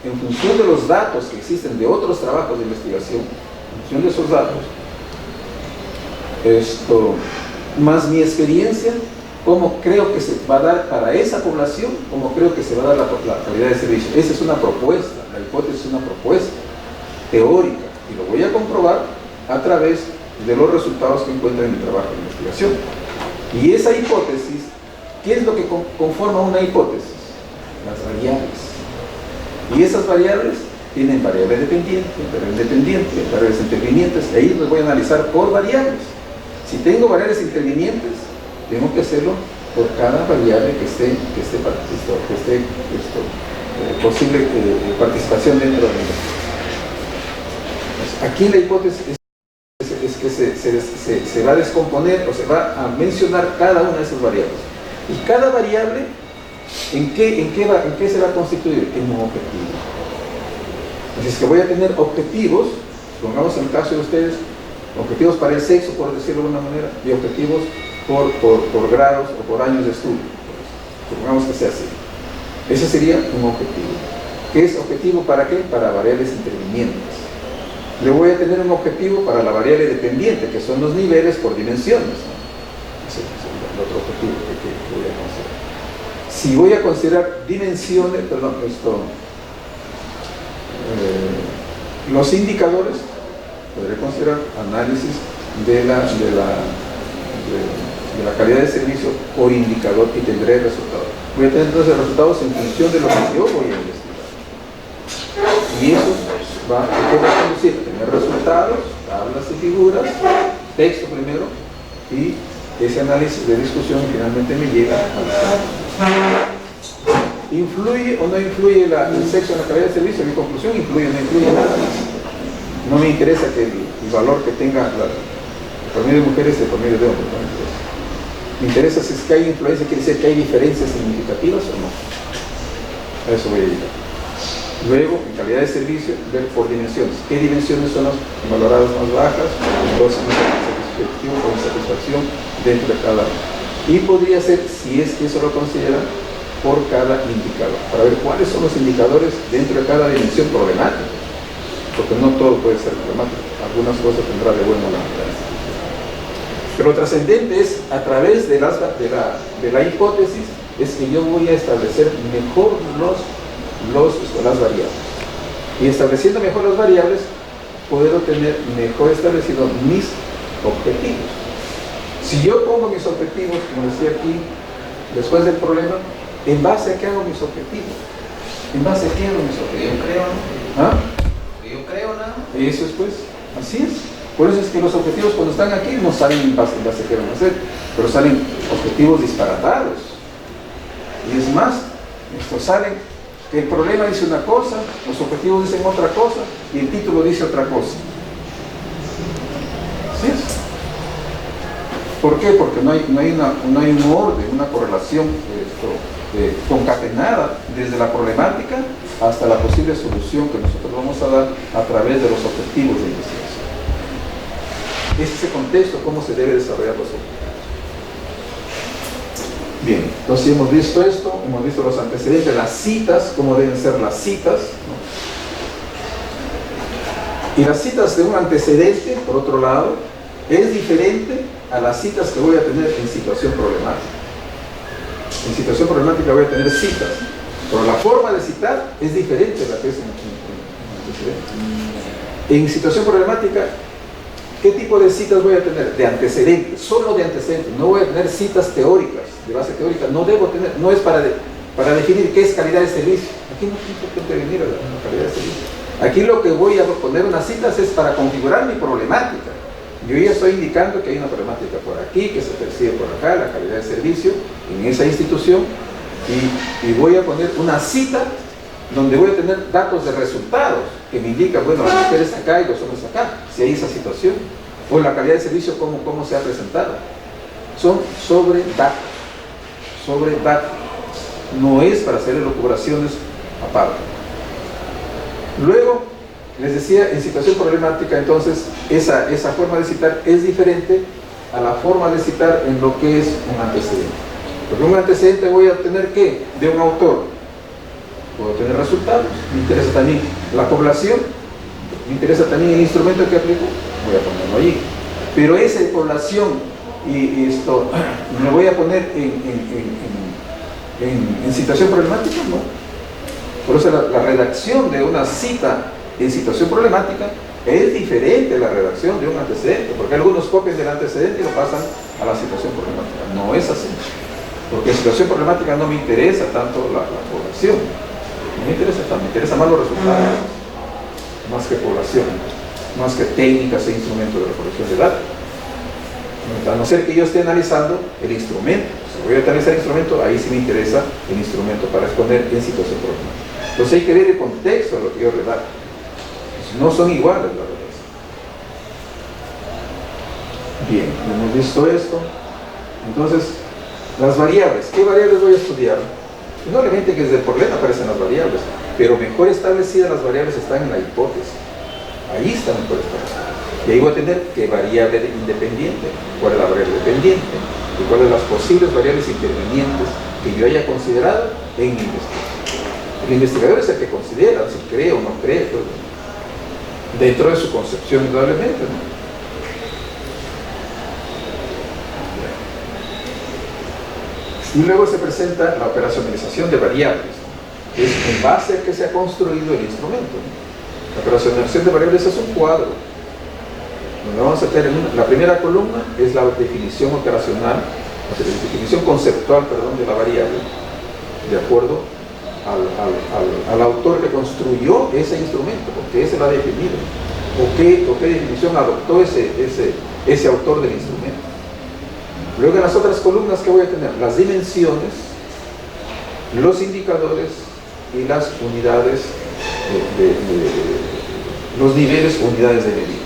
en función de los datos que existen de otros trabajos de investigación, en función de esos datos, más mi experiencia, cómo creo que se va a dar para esa población, cómo creo que se va a dar la calidad de servicio. Esa es una propuesta, la hipótesis es una propuesta teórica, y lo voy a comprobar a través de los resultados que encuentro en mi trabajo de investigación. Y esa hipótesis, ¿qué es lo que conforma una hipótesis? Las variables. Y esas variables tienen variable dependiente, variable independiente, variables intervinientes, y ahí los voy a analizar por variables. Si tengo variables intervinientes, tengo que hacerlo por cada variable que esté posible participación dentro de la investigación. Aquí la hipótesis es que se va a descomponer o se va a mencionar cada una de esas variables. Y cada variable, ¿en qué se va a constituir? En un objetivo. Así es que voy a tener objetivos, pongamos en el caso de ustedes, objetivos para el sexo, por decirlo de alguna manera, y objetivos por grados o por años de estudio. Supongamos que sea así. Ese sería un objetivo. ¿Qué es objetivo para qué? Para variables intervinientes. Le voy a tener un objetivo para la variable dependiente, que son los niveles por dimensiones, ¿no? Ese es el otro objetivo que voy a considerar. Si voy a considerar dimensiones, los indicadores, podré considerar análisis de la calidad de servicio por indicador y tendré resultados. Voy a tener entonces resultados en función de lo que yo voy a investigar. Y eso va a conducir a tener resultados, tablas y figuras, texto primero, y ese análisis de discusión finalmente me llega al examen. ¿Influye o no influye el sexo en la calidad de servicio? Mi conclusión, influye o no influye nada más. No me interesa que el valor que tenga el promedio de mujeres y el promedio de hombres. No me interesa. Me interesa si es que hay influencia, quiere decir que hay diferencias significativas o no. A eso voy a llegar. Luego, en calidad de servicio, ver por dimensiones. ¿Qué dimensiones son las valoradas más bajas? Entonces, satisfacción o insatisfacción dentro de cada uno. Y podría ser, si es que eso lo considera, por cada indicador, para ver cuáles son los indicadores dentro de cada dimensión problemática. Porque no todo puede ser problemático. Algunas cosas tendrá de bueno la institución. Pero lo trascendente es, a través de la hipótesis, es que yo voy a establecer mejor las variables. Y estableciendo mejor las variables, puedo tener mejor establecidos mis objetivos. Si yo pongo mis objetivos, como decía aquí, después del problema, ¿en base a qué hago mis objetivos? ¿En base a qué hago mis objetivos? Yo creo, ¿no? ¿Ah? Yo creo, ¿no? Eso es, pues, así es. Por eso es que los objetivos cuando están aquí no salen en base a qué van a hacer, pero salen objetivos disparatados. Y es más, estos salen, que el problema dice una cosa, los objetivos dicen otra cosa, y el título dice otra cosa. ¿Sí es? ¿Por qué? Porque no hay un orden, una correlación concatenada desde la problemática hasta la posible solución que nosotros vamos a dar a través de los objetivos de investigación. Es ese contexto, cómo se debe desarrollar los objetivos. Bien, entonces hemos visto esto, hemos visto los antecedentes, las citas, cómo deben ser las citas, ¿no? Y las citas de un antecedente, por otro lado, es diferente a las citas que voy a tener en situación problemática. En situación problemática voy a tener citas, pero la forma de citar es diferente a la que es en antecedente. En situación problemática, ¿qué tipo de citas voy a tener? De antecedentes, solo de antecedentes. No voy a tener citas teóricas, de base teórica. No debo tener, no es para definir qué es calidad de servicio. Aquí no tengo que intervenir a la calidad de servicio. Aquí lo que voy a poner unas citas es para configurar mi problemática. Yo ya estoy indicando que hay una problemática por aquí, que se percibe por acá, la calidad de servicio en esa institución, y voy a poner una cita donde voy a tener datos de resultados que me indican, bueno, las mujeres acá y los hombres acá, si hay esa situación, o la calidad de servicio, cómo se ha presentado. Son sobre datos, no es para hacer elucubraciones aparte. Luego, les decía, en situación problemática, entonces, esa forma de citar es diferente a la forma de citar en lo que es un antecedente. Porque un antecedente voy a tener, ¿qué? De un autor. Puedo tener resultados, me interesa también la población, me interesa también el instrumento que aplico, voy a ponerlo allí. Pero esa población y esto, ¿me voy a poner en situación problemática? No. Por eso la redacción de una cita en situación problemática es diferente a la redacción de un antecedente, porque algunos copian del antecedente y lo pasan a la situación problemática. No es así, porque en situación problemática no me interesa tanto la población, no me interesa tanto, me interesa más los resultados, más que población, más que técnicas e instrumentos de recolección de datos. A no ser que yo esté analizando el instrumento. Si voy a analizar el instrumento, ahí sí me interesa el instrumento para exponer en situación problemática. Entonces hay que ver el contexto de lo que yo redacto. No son iguales, la verdad. Bien, hemos visto esto. Entonces, las variables. ¿Qué variables voy a estudiar? Indudablemente que desde el problema aparecen las variables, pero mejor establecidas las variables están en la hipótesis. Ahí está mejor establecidas. Y ahí voy a tener qué variable independiente, cuál es la variable dependiente, y cuáles son las posibles variables intervinientes que yo haya considerado en mi investigación. El investigador es el que considera si cree o no cree, pues, dentro de su concepción, indudablemente, ¿no? Y luego se presenta la operacionalización de variables, que es en base a que se ha construido el instrumento, ¿no? La operacionalización de variables es un cuadro donde vamos a tener la primera columna es la definición operacional, la definición conceptual, perdón, de la variable, de acuerdo al autor que construyó ese instrumento, porque ese lo ha definido, o qué definición adoptó ese autor del instrumento. Luego en las otras columnas que voy a tener, las dimensiones, los indicadores y las unidades, los niveles o unidades de medida.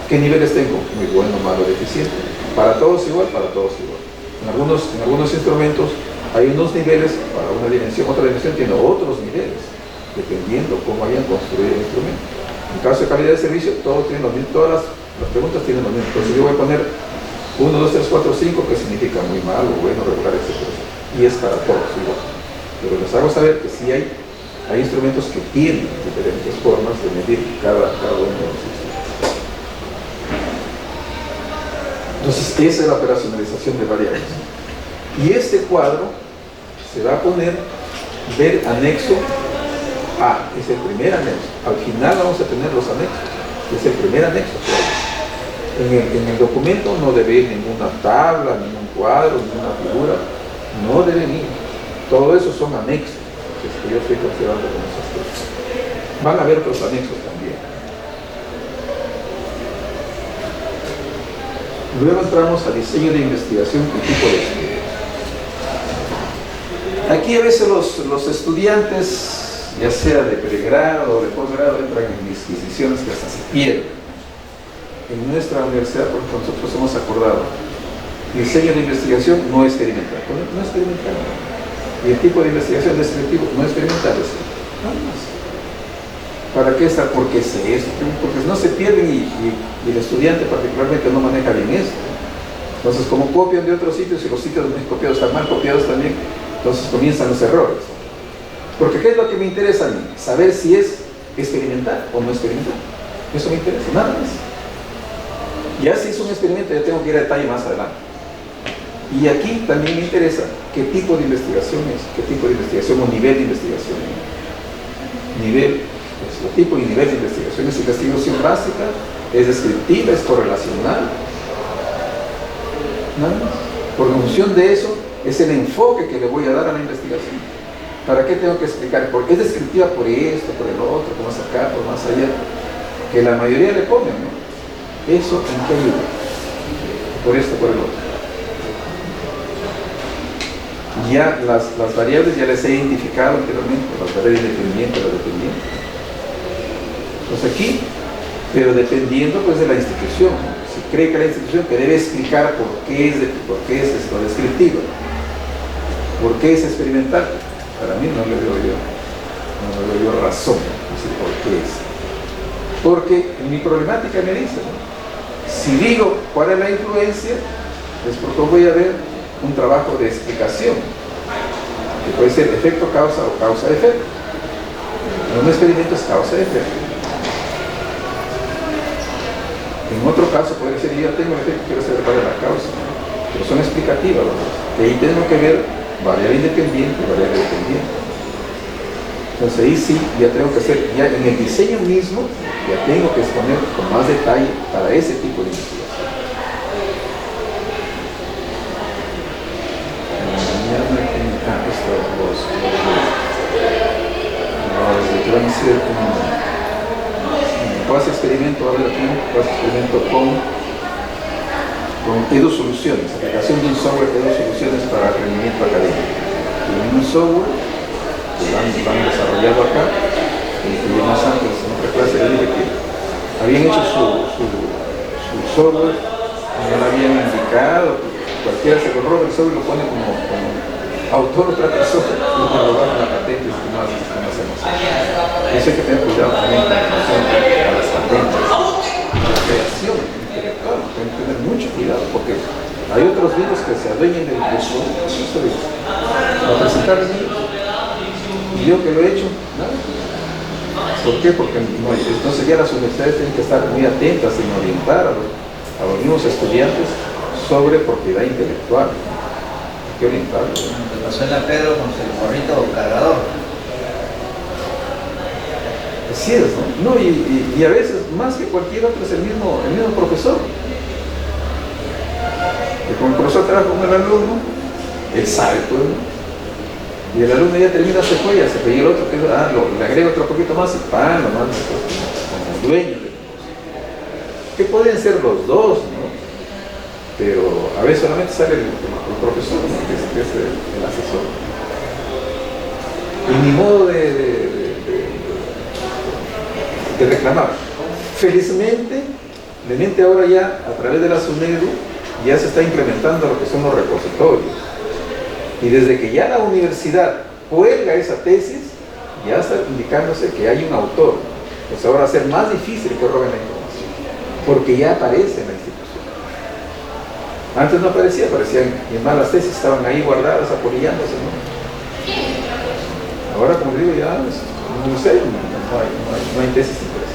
¿Qué niveles tengo? Muy bueno, malo, deficiente. Para todos igual, para todos igual. En algunos instrumentos hay unos niveles para una dimensión, otra dimensión tiene otros niveles, dependiendo cómo hayan construido el instrumento. En caso de calidad de servicio, todos tienen los mismos, todas las preguntas tienen los mismos. Entonces yo voy a poner 1, 2, 3, 4, 5, que significa muy malo, bueno, regular, etc. Y es para todos igual. Pero les hago saber que sí hay instrumentos que tienen diferentes formas de medir cada uno de los instrumentos. Entonces, esa es la operacionalización de variables. Y este cuadro se va a poner, ver anexo A, es el primer anexo. Al final vamos a tener los anexos, es el primer anexo. En el documento no debe ir ninguna tabla, ningún cuadro, ninguna figura, no deben ir. Todo eso son anexos, que yo estoy considerando como esas cosas. Van a haber otros anexos también. Luego entramos al diseño de investigación y tipo de estudio. Aquí a veces los estudiantes, ya sea de pregrado o de posgrado, entran en disquisiciones que hasta se pierden. En nuestra universidad, por ejemplo, nosotros hemos acordado diseño de investigación no experimental. No experimental. Y el tipo de investigación descriptivo no experimental. Nada más. ¿Para qué está? Porque es esto, porque no se pierden y el estudiante particularmente no maneja bien esto. Entonces, como copian de otros sitios y los sitios donde copiados están mal copiados también, entonces comienzan los errores. Porque ¿qué es lo que me interesa a mí? Saber si es experimental o no experimental. Eso me interesa, nada más. Ya si es un experimento, ya tengo que ir a detalle más adelante. Y aquí también me interesa qué tipo de investigación es, qué tipo de investigación o nivel de investigación es. Nivel, pues, el tipo y nivel de investigación es investigación básica, es descriptiva, es correlacional. Nada más. Por función de eso, es el enfoque que le voy a dar a la investigación. ¿Para qué tengo que explicar? Porque es descriptiva por esto, por el otro, por más acá, por más allá, que la mayoría le ponen, ¿no? ¿Eso en qué ayuda? Por esto, por el otro. Ya las variables ya les he identificado anteriormente, las variables dependientes, las dependientes. Pues aquí, pero dependiendo pues de la institución, ¿no? Si cree que la institución que debe explicar por qué es esto descriptivo, por qué es experimental, para mí no le veo yo razón, no sé por qué es. Porque en mi problemática me dice, ¿no? Si digo cuál es la influencia, es porque voy a ver un trabajo de explicación, que puede ser efecto-causa o causa-efecto. En un experimento es causa-efecto. En otro caso puede ser, yo tengo el efecto, quiero saber cuál es la causa, ¿no? Pero son explicativas, ¿no? Y ahí tengo que ver variable independiente y variable dependiente. Entonces ahí sí, ya tengo que hacer, ya en el diseño mismo, ya tengo que exponer con más detalle para ese tipo de investigación. Que van a ser pase experimento, a ver aquí, pase experimento con EduSoluciones, aplicación de un software EduSoluciones para rendimiento académico. Tienen un software que lo han desarrollado acá, y más antes en otra clase le dije que habían hecho su software, no lo habían indicado, cualquiera se lo roba el software y lo pone como autor otra persona, y me robaron la patente y no hacemos eso. Eso hay que tener cuidado también con relación a las patentes, la creación intelectual, hay que tener mucho cuidado porque hay otros virus que se adueñan del software, a presentar y yo que lo he hecho, ¿no? ¿Por qué? Porque entonces ya las universidades tienen que estar muy atentas en orientar a los mismos estudiantes sobre propiedad intelectual. Hay que orientarlos. Te pasó en la Pedro con el gorrito o cargador. Así es, ¿no? Y a veces, más que cualquier otro, es el mismo profesor. Y como el profesor trabaja con el alumno, él sabe, pues, ¿no? Y el alumno ya termina su joya, se pide el otro, que le agrega otro poquito más y pan, lo manda como dueño de cosas. Que pueden ser los dos, ¿no? Pero a veces solamente sale el profesor, ¿no? que es el asesor. Y ni modo de reclamar. Felizmente ahora ya a través de la SUNEDU ya se está implementando lo que son los repositorios. Y desde que ya la universidad cuelga esa tesis, ya está indicándose que hay un autor. Pues ahora va a ser más difícil que roben la información, porque ya aparece en la institución. Antes no aparecían, y más las tesis estaban ahí guardadas, apolillándose, ¿no? Ahora, como digo, ya no sé, no hay tesis impresas.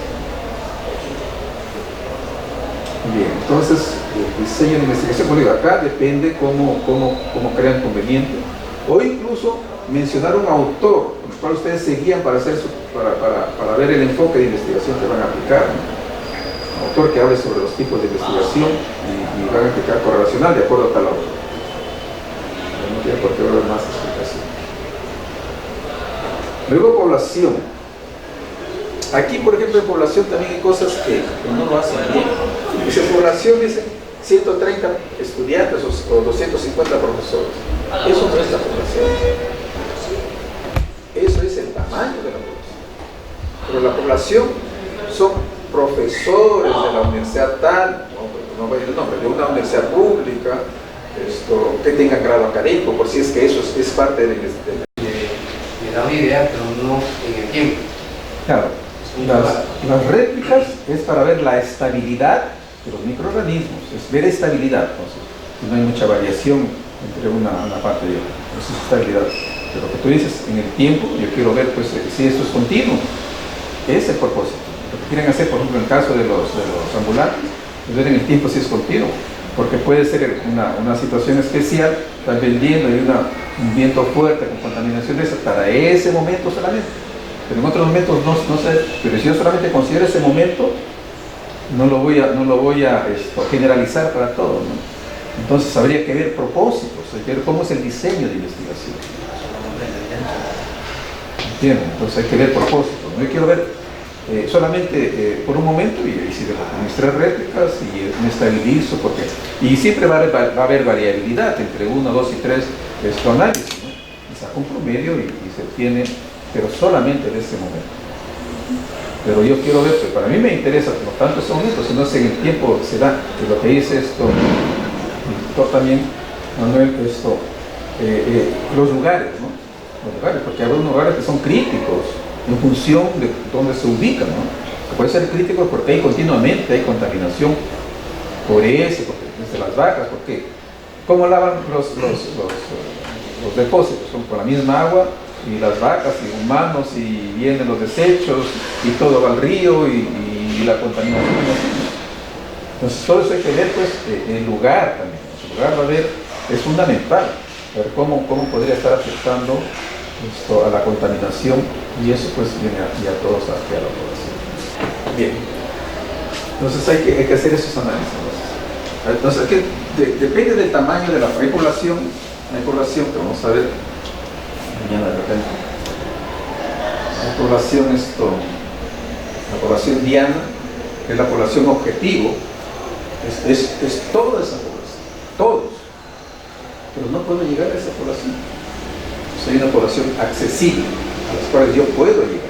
Bien, entonces el diseño de investigación, como digo, acá depende cómo crean conveniente, o incluso mencionar un autor con el cual ustedes se guían para ver el enfoque de investigación que van a aplicar, ¿no? Un autor que hable sobre los tipos de investigación y van a aplicar correlacional de acuerdo a tal autor. No tiene por qué haber más explicación. Luego, población. Aquí, por ejemplo, en población también hay cosas que no lo hacen bien. Dice población, dice 130 estudiantes o 250 profesores. Eso no es la población. Eso es el tamaño de la población. Pero la población son profesores de la universidad tal, no voy a decir el nombre, de una universidad pública, que tengan grado académico, por si es que eso es parte de Me da una idea, pero no en el tiempo. Claro, las réplicas es para ver la estabilidad de los microorganismos, es ver estabilidad, entonces no hay mucha variación entre una parte y otra, eso es estabilidad. Pero lo que tú dices, en el tiempo, yo quiero ver pues si esto es continuo, es el propósito. Lo que quieren hacer, por ejemplo, en el caso de los ambulantes, es ver en el tiempo si es continuo, porque puede ser una situación especial, estás vendiendo, hay un viento fuerte con contaminación de esa, para ese momento solamente. Pero en otros momentos no sé, pero si yo solamente considero ese momento, no lo voy a generalizar para todo, ¿no? Entonces habría que ver propósitos, hay que ver cómo es el diseño de investigación. ¿Entienden? Entonces hay que ver propósitos. Yo quiero ver solamente por un momento y si mis 3 réplicas y me estabilizo, porque, y siempre va a haber variabilidad entre 1, 2 y 3 análisis, ¿no? Y saco un promedio y se obtiene, pero solamente en ese momento. Pero yo quiero ver, pues para mí me interesa no tanto ese momento, sino si en el tiempo se da, que lo que dice esto, el doctor también, Manuel, los lugares, ¿no? Los lugares, porque hay algunos lugares que son críticos en función de dónde se ubican, ¿no? Que puede ser crítico porque hay continuamente hay contaminación por eso, desde las vacas, porque ¿cómo lavan los depósitos? Son con la misma agua, y las vacas y humanos y vienen los desechos y todo va al río y la contaminación. Entonces todo eso hay que ver, pues, el lugar también. El lugar va a ver, es fundamental ver cómo podría estar afectando esto a la contaminación, y eso pues viene a todos aquí a la población. Bien, entonces hay que hacer esos análisis. Entonces depende del tamaño de la población, que vamos a ver mañana de repente. La población diana, que es la población objetivo, es toda esa población, todos, pero no puedo llegar a esa población. Hay una población accesible a las cuales yo puedo llegar.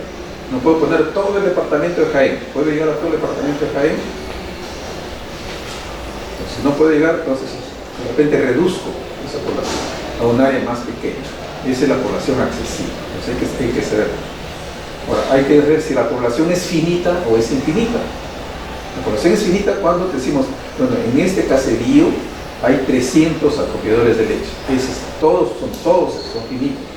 No puedo poner todo el departamento de Jaén. ¿Puedo llegar a todo el departamento de Jaén? Pues si no puedo llegar, entonces de repente reduzco esa población a un área más pequeña. Esa es la población accesible. Entonces hay que saber. Ahora, hay que ver si la población es finita o es infinita. La población es finita cuando decimos, bueno, en este caserío hay 300 acogedores de leche. Todos son finitos.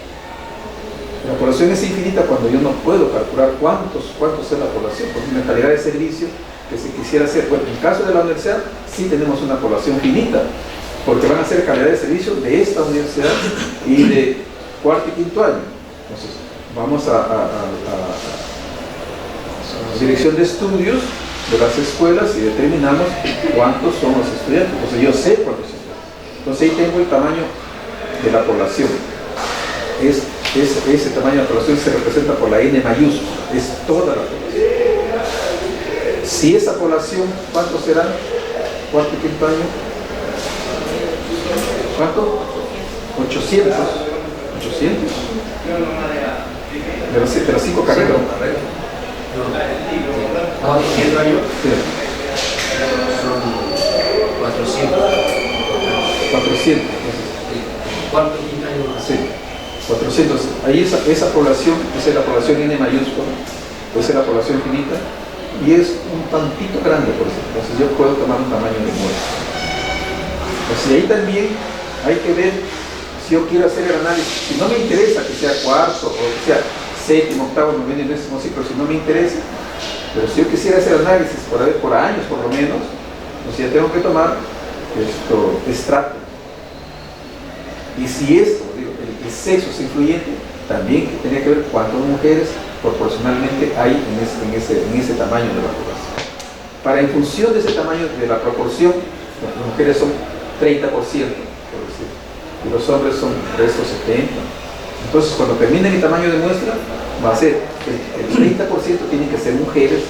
La población es infinita cuando yo no puedo calcular cuántos es la población, porque una calidad de servicio que se quisiera hacer. Bueno, en el caso de la universidad sí tenemos una población finita, porque van a ser calidad de servicio de esta universidad y de cuarto y quinto año. Entonces, vamos a la dirección de estudios de las escuelas y determinamos cuántos son los estudiantes. Entonces yo sé cuántos estudiantes. Entonces ahí tengo el tamaño de la población. Ese tamaño de la población se representa por la N mayúscula, es toda la población. Si esa población, ¿cuántos serán? Cuarto y quinto año. ¿Cuánto? 800. 800. De las 5 carreras. ¿Quinto año? Sí. Son 400. 400. ¿Cuarto y quinto año? Sí. 400. Ahí esa población, esa es la población N mayúscula, esa es la población finita, y es un tantito grande, por eso. Entonces yo puedo tomar un tamaño de muestra. Entonces ahí también hay que ver si yo quiero hacer el análisis. Si no me interesa que sea cuarto, o que sea séptimo, octavo, noveno y décimo ciclo, si no me interesa, pero si yo quisiera hacer análisis por años por lo menos, pues ya tengo que tomar estrato. Y si esto, el sexo es influyente, también tenía que ver cuántas mujeres proporcionalmente hay en ese tamaño de la población. Para en función de ese tamaño de la proporción, las mujeres son 30%, por decir, y los hombres son de estos 70%. Entonces, cuando termine mi tamaño de muestra, va a ser el 30% tienen que ser mujeres,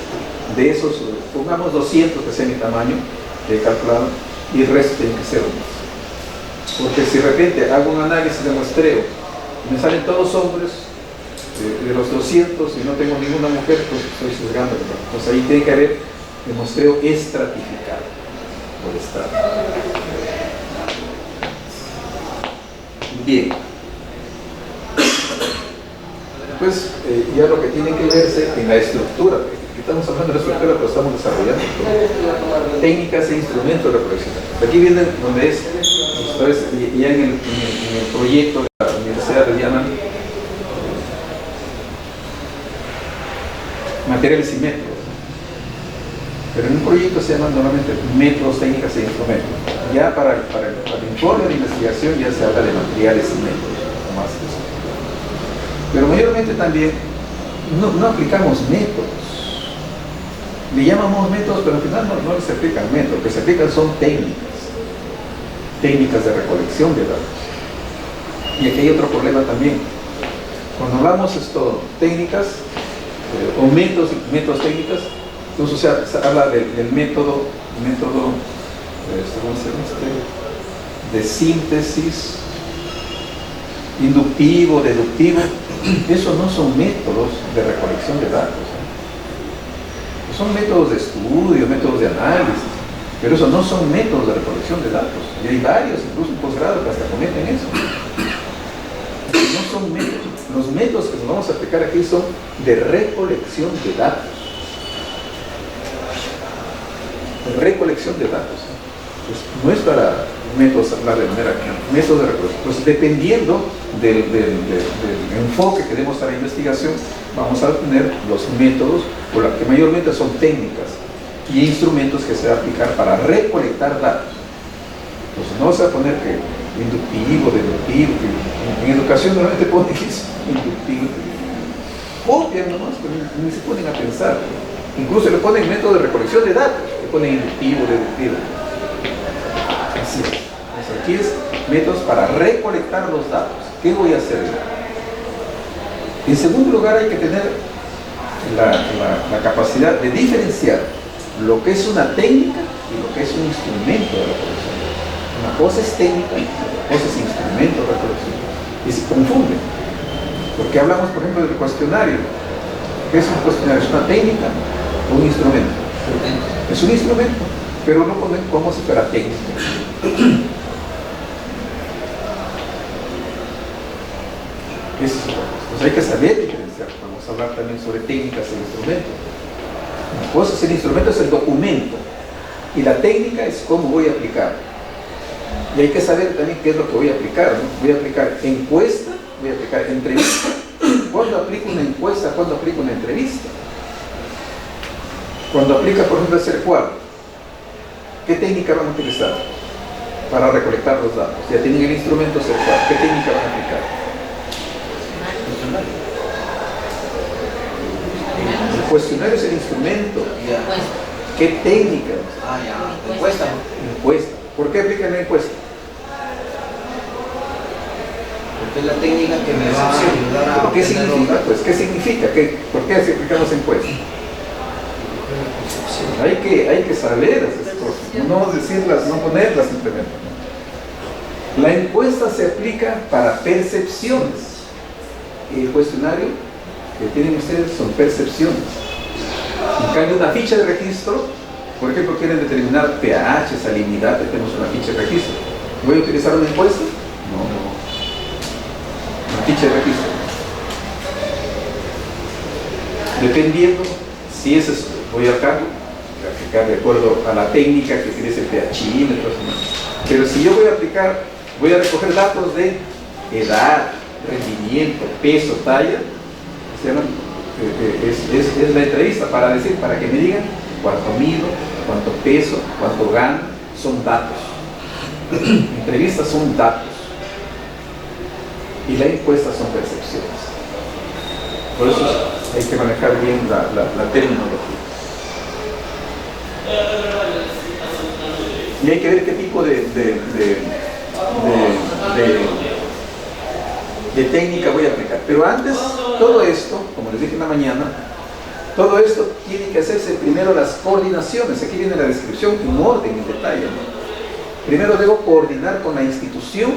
de esos, pongamos 200 que sea mi tamaño que he calculado, y el resto tienen que ser hombres. Porque si de repente hago un análisis de muestreo y me salen todos hombres, de los 200 y no tengo ninguna mujer, pues estoy sesgando. Entonces ahí tiene que haber el muestreo estratificado por estrato. Bien. Pues ya lo que tiene que verse en la estructura, estamos hablando de la estructura, pero estamos desarrollando técnicas e instrumentos de reproducción. Aquí viene donde es, entonces, ya en el proyecto de la universidad le llaman materiales y métodos, pero en un proyecto se llaman normalmente métodos, técnicas e instrumentos. Ya para el informe de investigación ya se habla de materiales y métodos, más que eso. Pero mayormente también no aplicamos métodos. Le llamamos métodos, pero al final no les aplican métodos. Lo que se aplican son técnicas de recolección de datos. Y aquí hay otro problema también. Cuando hablamos técnicas, o métodos técnicas. Entonces, o sea, se habla del método, ¿cómo se llama? De síntesis, inductivo, deductivo. Esos no son métodos de recolección de datos, ¿eh? Son métodos de estudio, métodos de análisis, pero esos no son métodos de recolección de datos. Y hay varios, incluso en posgrado, que hasta cometen eso. No son métodos. Los métodos que nos vamos a aplicar aquí son de recolección de datos. De recolección de datos. Pues no es para métodos hablar de manera que métodos de recolección. Pues dependiendo del enfoque que demos a la investigación, vamos a tener los métodos, o la que mayormente son técnicas y instrumentos que se va a aplicar para recolectar datos. Entonces no se va a poner que inductivo, deductivo, que en educación normalmente ponen que es inductivo, copian nomás, pero ni se ponen a pensar. Incluso le ponen método de recolección de datos, le ponen inductivo, deductivo. Así es. Entonces aquí es métodos para recolectar los datos. ¿Qué voy a hacer yo? En segundo lugar, hay que tener la capacidad de diferenciar lo que es una técnica y lo que es un instrumento de recolección. Una cosa es técnica y otra cosa es instrumento de recolección. Y se confunden. Porque hablamos, por ejemplo, del cuestionario. ¿Qué es un cuestionario? ¿Es una técnica o un instrumento? Es un instrumento, pero no ponen como si fuera técnica. Eso es otra cosa. Entonces hay que saber diferenciar. Vamos a hablar también sobre técnicas e instrumentos. Una cosa es el instrumento, es el documento. Y la técnica es cómo voy a aplicar. Y hay que saber también qué es lo que voy a aplicar, ¿no? Voy a aplicar encuesta, voy a aplicar entrevista. ¿Cuándo aplico una encuesta? ¿Cuándo aplico una entrevista? Cuando aplica, por ejemplo, el CERCUAD, ¿qué técnica van a utilizar para recolectar los datos? Ya tienen el instrumento CERCUAD, ¿qué técnica van a aplicar? El cuestionario es el instrumento. ¿Qué técnica? Encuesta. Encuesta. ¿Por qué aplican la encuesta? Porque es la técnica que me va a ayudar a... ¿Pero qué significa? Pues, ¿qué significa? ¿Por qué aplicamos encuesta? Hay que saber esas cosas, no decirlas, no ponerlas simplemente. La encuesta se aplica para percepciones. El cuestionario que tienen ustedes son percepciones. En cambio, una ficha de registro, por ejemplo, quieren determinar pH, salinidad, tenemos una ficha de registro. ¿Voy a utilizar una encuesta? No. Una ficha de registro. Dependiendo si ese es, voy a aplicar de acuerdo a la técnica que utilice el pHímetro. Pero si yo voy a recoger datos de edad, rendimiento, peso, talla, es la entrevista para que me digan cuánto mido, cuánto peso, cuánto gano, son datos. Entrevistas son datos y la encuesta son percepciones. Por eso hay que manejar bien la terminología. Y hay que ver qué tipo de técnica voy a aplicar. Pero antes, todo esto, como les dije en la mañana, todo esto tiene que hacerse primero las coordinaciones. Aquí viene la descripción en orden, en detalle, ¿no? Primero debo coordinar con la institución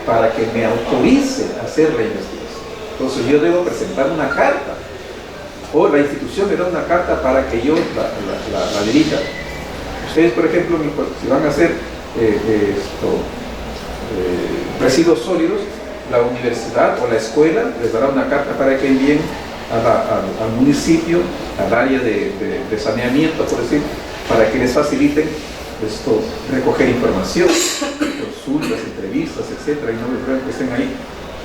para que me autorice a hacer la investigación. Entonces yo debo presentar una carta, o la institución me da una carta para que yo la dirija. Ustedes, por ejemplo, si van a hacer residuos sólidos, la universidad o la escuela les dará una carta para que envíen al municipio, al área de saneamiento, por decir, para que les faciliten recoger información, consultas, entrevistas, etcétera, y no les vean que estén ahí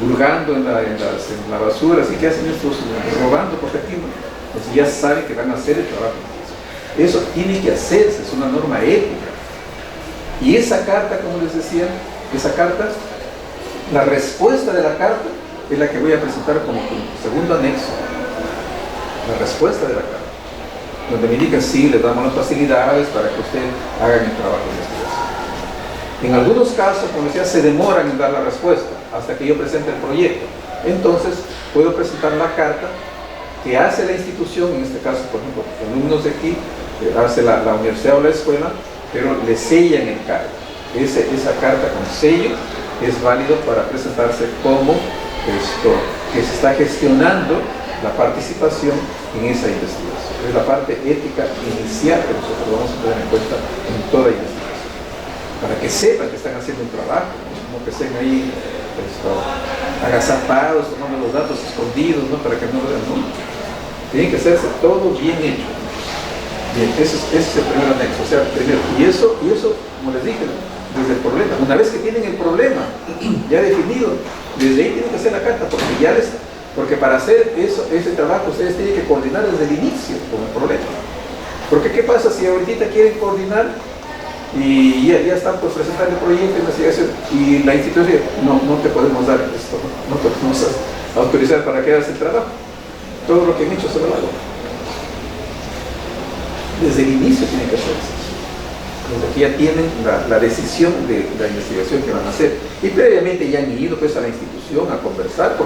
hurgando en la basura. Así que hacen estos robando por aquí, ¿no? Entonces ya saben que van a hacer el trabajo. Eso tiene que hacerse, es una norma ética. Y esa carta, como les decía, esa carta, la respuesta de la carta es la que voy a presentar como segundo anexo. La respuesta de la carta, donde me indican sí, les damos las facilidades para que ustedes hagan el trabajo de investigación. En algunos casos, como decía, se demoran en dar la respuesta hasta que yo presente el proyecto. Entonces puedo presentar la carta que hace la institución, en este caso, por ejemplo, alumnos de aquí, hace la universidad o la escuela, pero le sellan el cargo. Esa carta con sello es válido para presentarse como que se está gestionando la participación en esa investigación. Es la parte ética inicial que nosotros vamos a tener en cuenta en toda investigación, para que sepan que están haciendo un trabajo, no que estén ahí agazapados, tomando los datos escondidos, ¿no? Para que no vean, ¿no? Tiene que hacerse todo bien hecho. Bien, ese es el primer anexo, o sea, primero, y eso, como les dije, desde el problema. Una vez que tienen el problema ya definido, desde ahí tienen que hacer la carta, porque para hacer ese trabajo ustedes tienen que coordinar desde el inicio con el problema. Porque ¿qué pasa si ahorita quieren coordinar y ya están por presentar el proyecto de investigación y la institución dice, no te podemos dar esto, no te podemos autorizar para que hagas el trabajo? Todo lo que han hecho se lo hago. Desde el inicio tienen que hacerse. Aquí ya tienen la decisión de la investigación que van a hacer. Y previamente ya han ido pues a la institución a conversar,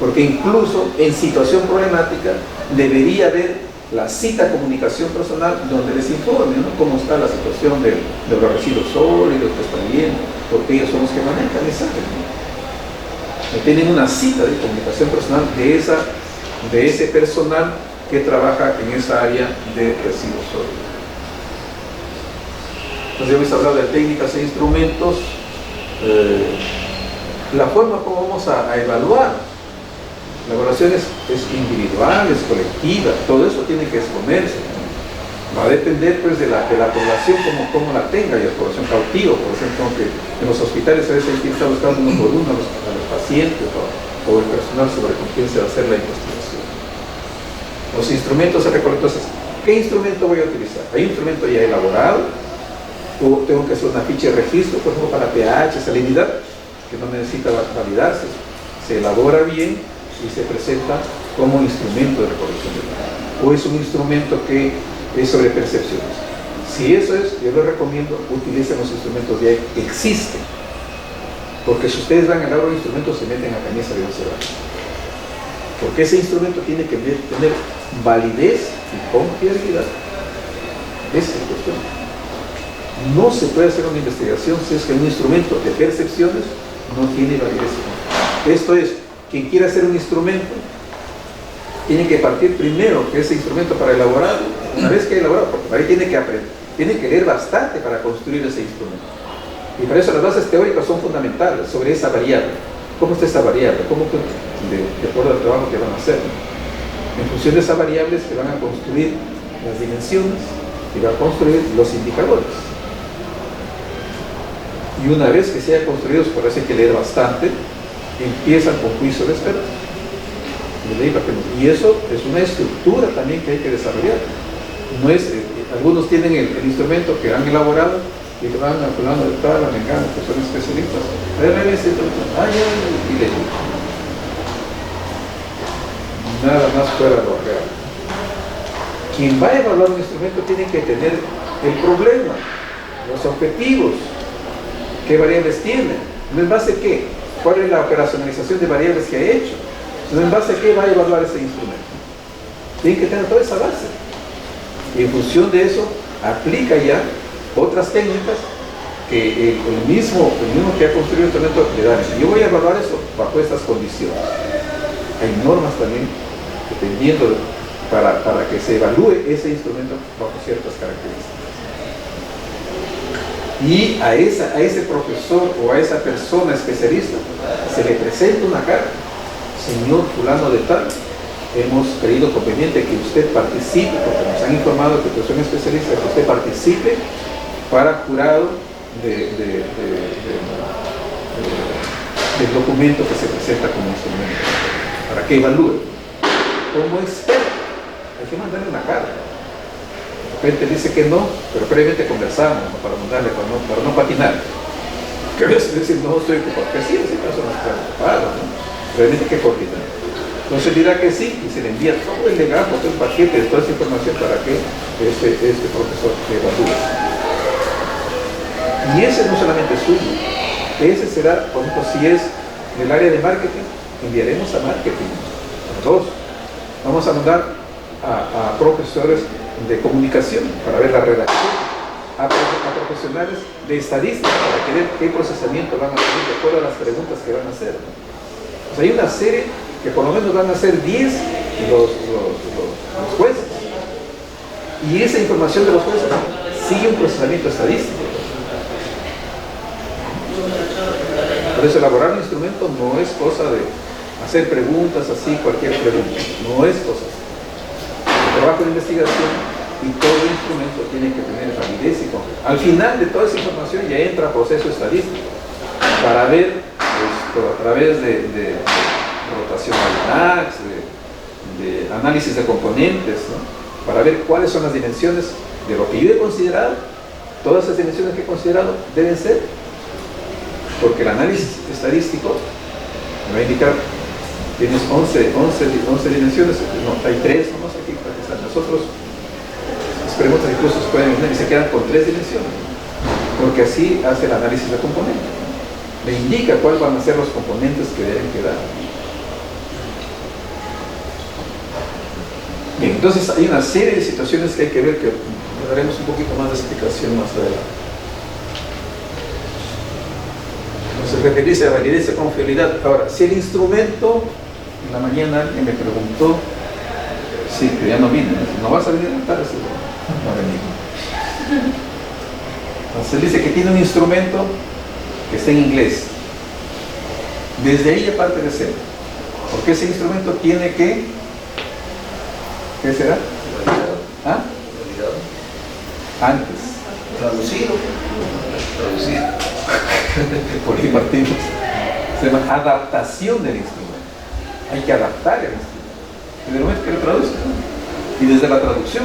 porque incluso en situación problemática debería haber la cita comunicación personal donde les informe, ¿no?, cómo está la situación de los residuos sólidos, que están bien, porque ellos son los que manejan esa área, ¿no? Tienen una cita de comunicación personal de ese personal que trabaja en esa área de residuos sólidos. Entonces hemos hablado de técnicas e instrumentos, la forma como vamos a evaluar. La evaluación es individual, es colectiva, todo eso tiene que exponerse. Va a depender pues de la población como la tenga, y la población cautiva, por ejemplo, que en los hospitales a veces hay que estar buscando uno por uno a los pacientes o el personal sobre con quién se va a hacer la investigación. Los instrumentos se recolectan. Entonces, ¿qué instrumento voy a utilizar? ¿Hay un instrumento ya elaborado? ¿O tengo que hacer una ficha de registro, por ejemplo, para pH, salinidad, que no necesita validarse? Se elabora bien y se presenta como instrumento de recolección de datos. O es un instrumento que es sobre percepciones. Si eso es, yo les recomiendo utilicen los instrumentos que existen. Porque si ustedes van a elaborar un instrumento, se meten a camisa de 11 varas. Porque ese instrumento tiene que tener validez y confiabilidad. Esa es la cuestión. No se puede hacer una investigación si es que un instrumento de percepciones no tiene validez. Esto es, quien quiera hacer un instrumento tiene que partir primero que ese instrumento para elaborarlo. Una vez que ha elaborado, porque ahí tiene que aprender, tiene que leer bastante para construir ese instrumento. Y para eso las bases teóricas son fundamentales sobre esa variable. ¿Cómo está esa variable? ¿Cómo de acuerdo al trabajo que van a hacer? En función de esa variable se van a construir las dimensiones y van a construir los indicadores. Y una vez que se haya construido, por eso hay que leer bastante, empiezan con juicio de expertos. Y eso es una estructura también que hay que desarrollar. No es, algunos tienen el instrumento que han elaborado y que van a fulano de tal, a mengano, que son especialistas. A ver, y le digo. Nada más fuera de lo real. Quien va a evaluar un instrumento tiene que tener el problema, los objetivos, qué variables tiene, en base a qué, cuál es la operacionalización de variables que ha hecho, en base a qué va a evaluar ese instrumento. Tiene que tener toda esa base. Y en función de eso, aplica ya otras técnicas que el mismo que ha construido el instrumento le da. Yo voy a evaluar eso bajo estas condiciones. Hay normas también, dependiendo para que se evalúe ese instrumento bajo ciertas características. Y a ese profesor o a esa persona especialista se le presenta una carta. Señor fulano de tal, hemos creído conveniente que usted participe, porque nos han informado que usted es un especialista, que usted participe para jurado del documento que se presenta como instrumento, para que evalúe. Como experto, hay que mandarle una carta. De repente dice que no, pero previamente conversamos, ¿no?, para mandarle, para no patinar. Que a veces decir, no estoy ocupado, que sí, personas están ocupadas, ¿no? Realmente hay que coordinar. Entonces dirá que sí y se le envía todo el legajo, todo el paquete de toda esa información para que este profesor evalúe. Y ese no solamente es suyo, ese será, por ejemplo, si es del área de marketing, enviaremos a marketing, a dos. Vamos a mandar a profesores de comunicación para ver la redacción, a profesionales de estadística para que ver qué procesamiento van a hacer de acuerdo a las preguntas que van a hacer. Pues hay una serie que por lo menos van a ser 10 los jueces. Y esa información de los jueces sigue un procesamiento estadístico. Por eso elaborar un instrumento no es cosa de hacer preguntas así, cualquier pregunta. No es cosa así. Trabajo de investigación y todo instrumento tiene que tener validez y confianza. Al final de toda esa información ya entra proceso estadístico para ver a través de rotacionalidad, de análisis de componentes, ¿no? Para ver cuáles son las dimensiones de lo que yo he considerado. Todas esas dimensiones que he considerado deben ser, porque el análisis estadístico me va a indicar, tienes 11 dimensiones, no, hay 3 nomás aquí para que están. Nosotros, las preguntas incluso se pueden y se quedan con 3 dimensiones, porque así hace el análisis de componentes. Me indica cuáles van a ser los componentes que deben quedar. Bien, entonces hay una serie de situaciones que hay que ver, que daremos un poquito más de explicación más adelante. Entonces, referirse a validez y confiabilidad. Ahora, si el instrumento, en la mañana alguien me preguntó, sí, que ya no viene, no vas a venir a tarde, no va a venir. Entonces dice que tiene un instrumento que está en inglés. Desde ahí ya parte de cero. Porque ese instrumento tiene que, ¿qué será? ¿Ah? Antes. Traducido. Por ahí partimos. Se llama adaptación del instrumento. Hay que adaptar el instrumento. En el momento que lo traduzca. Y desde la traducción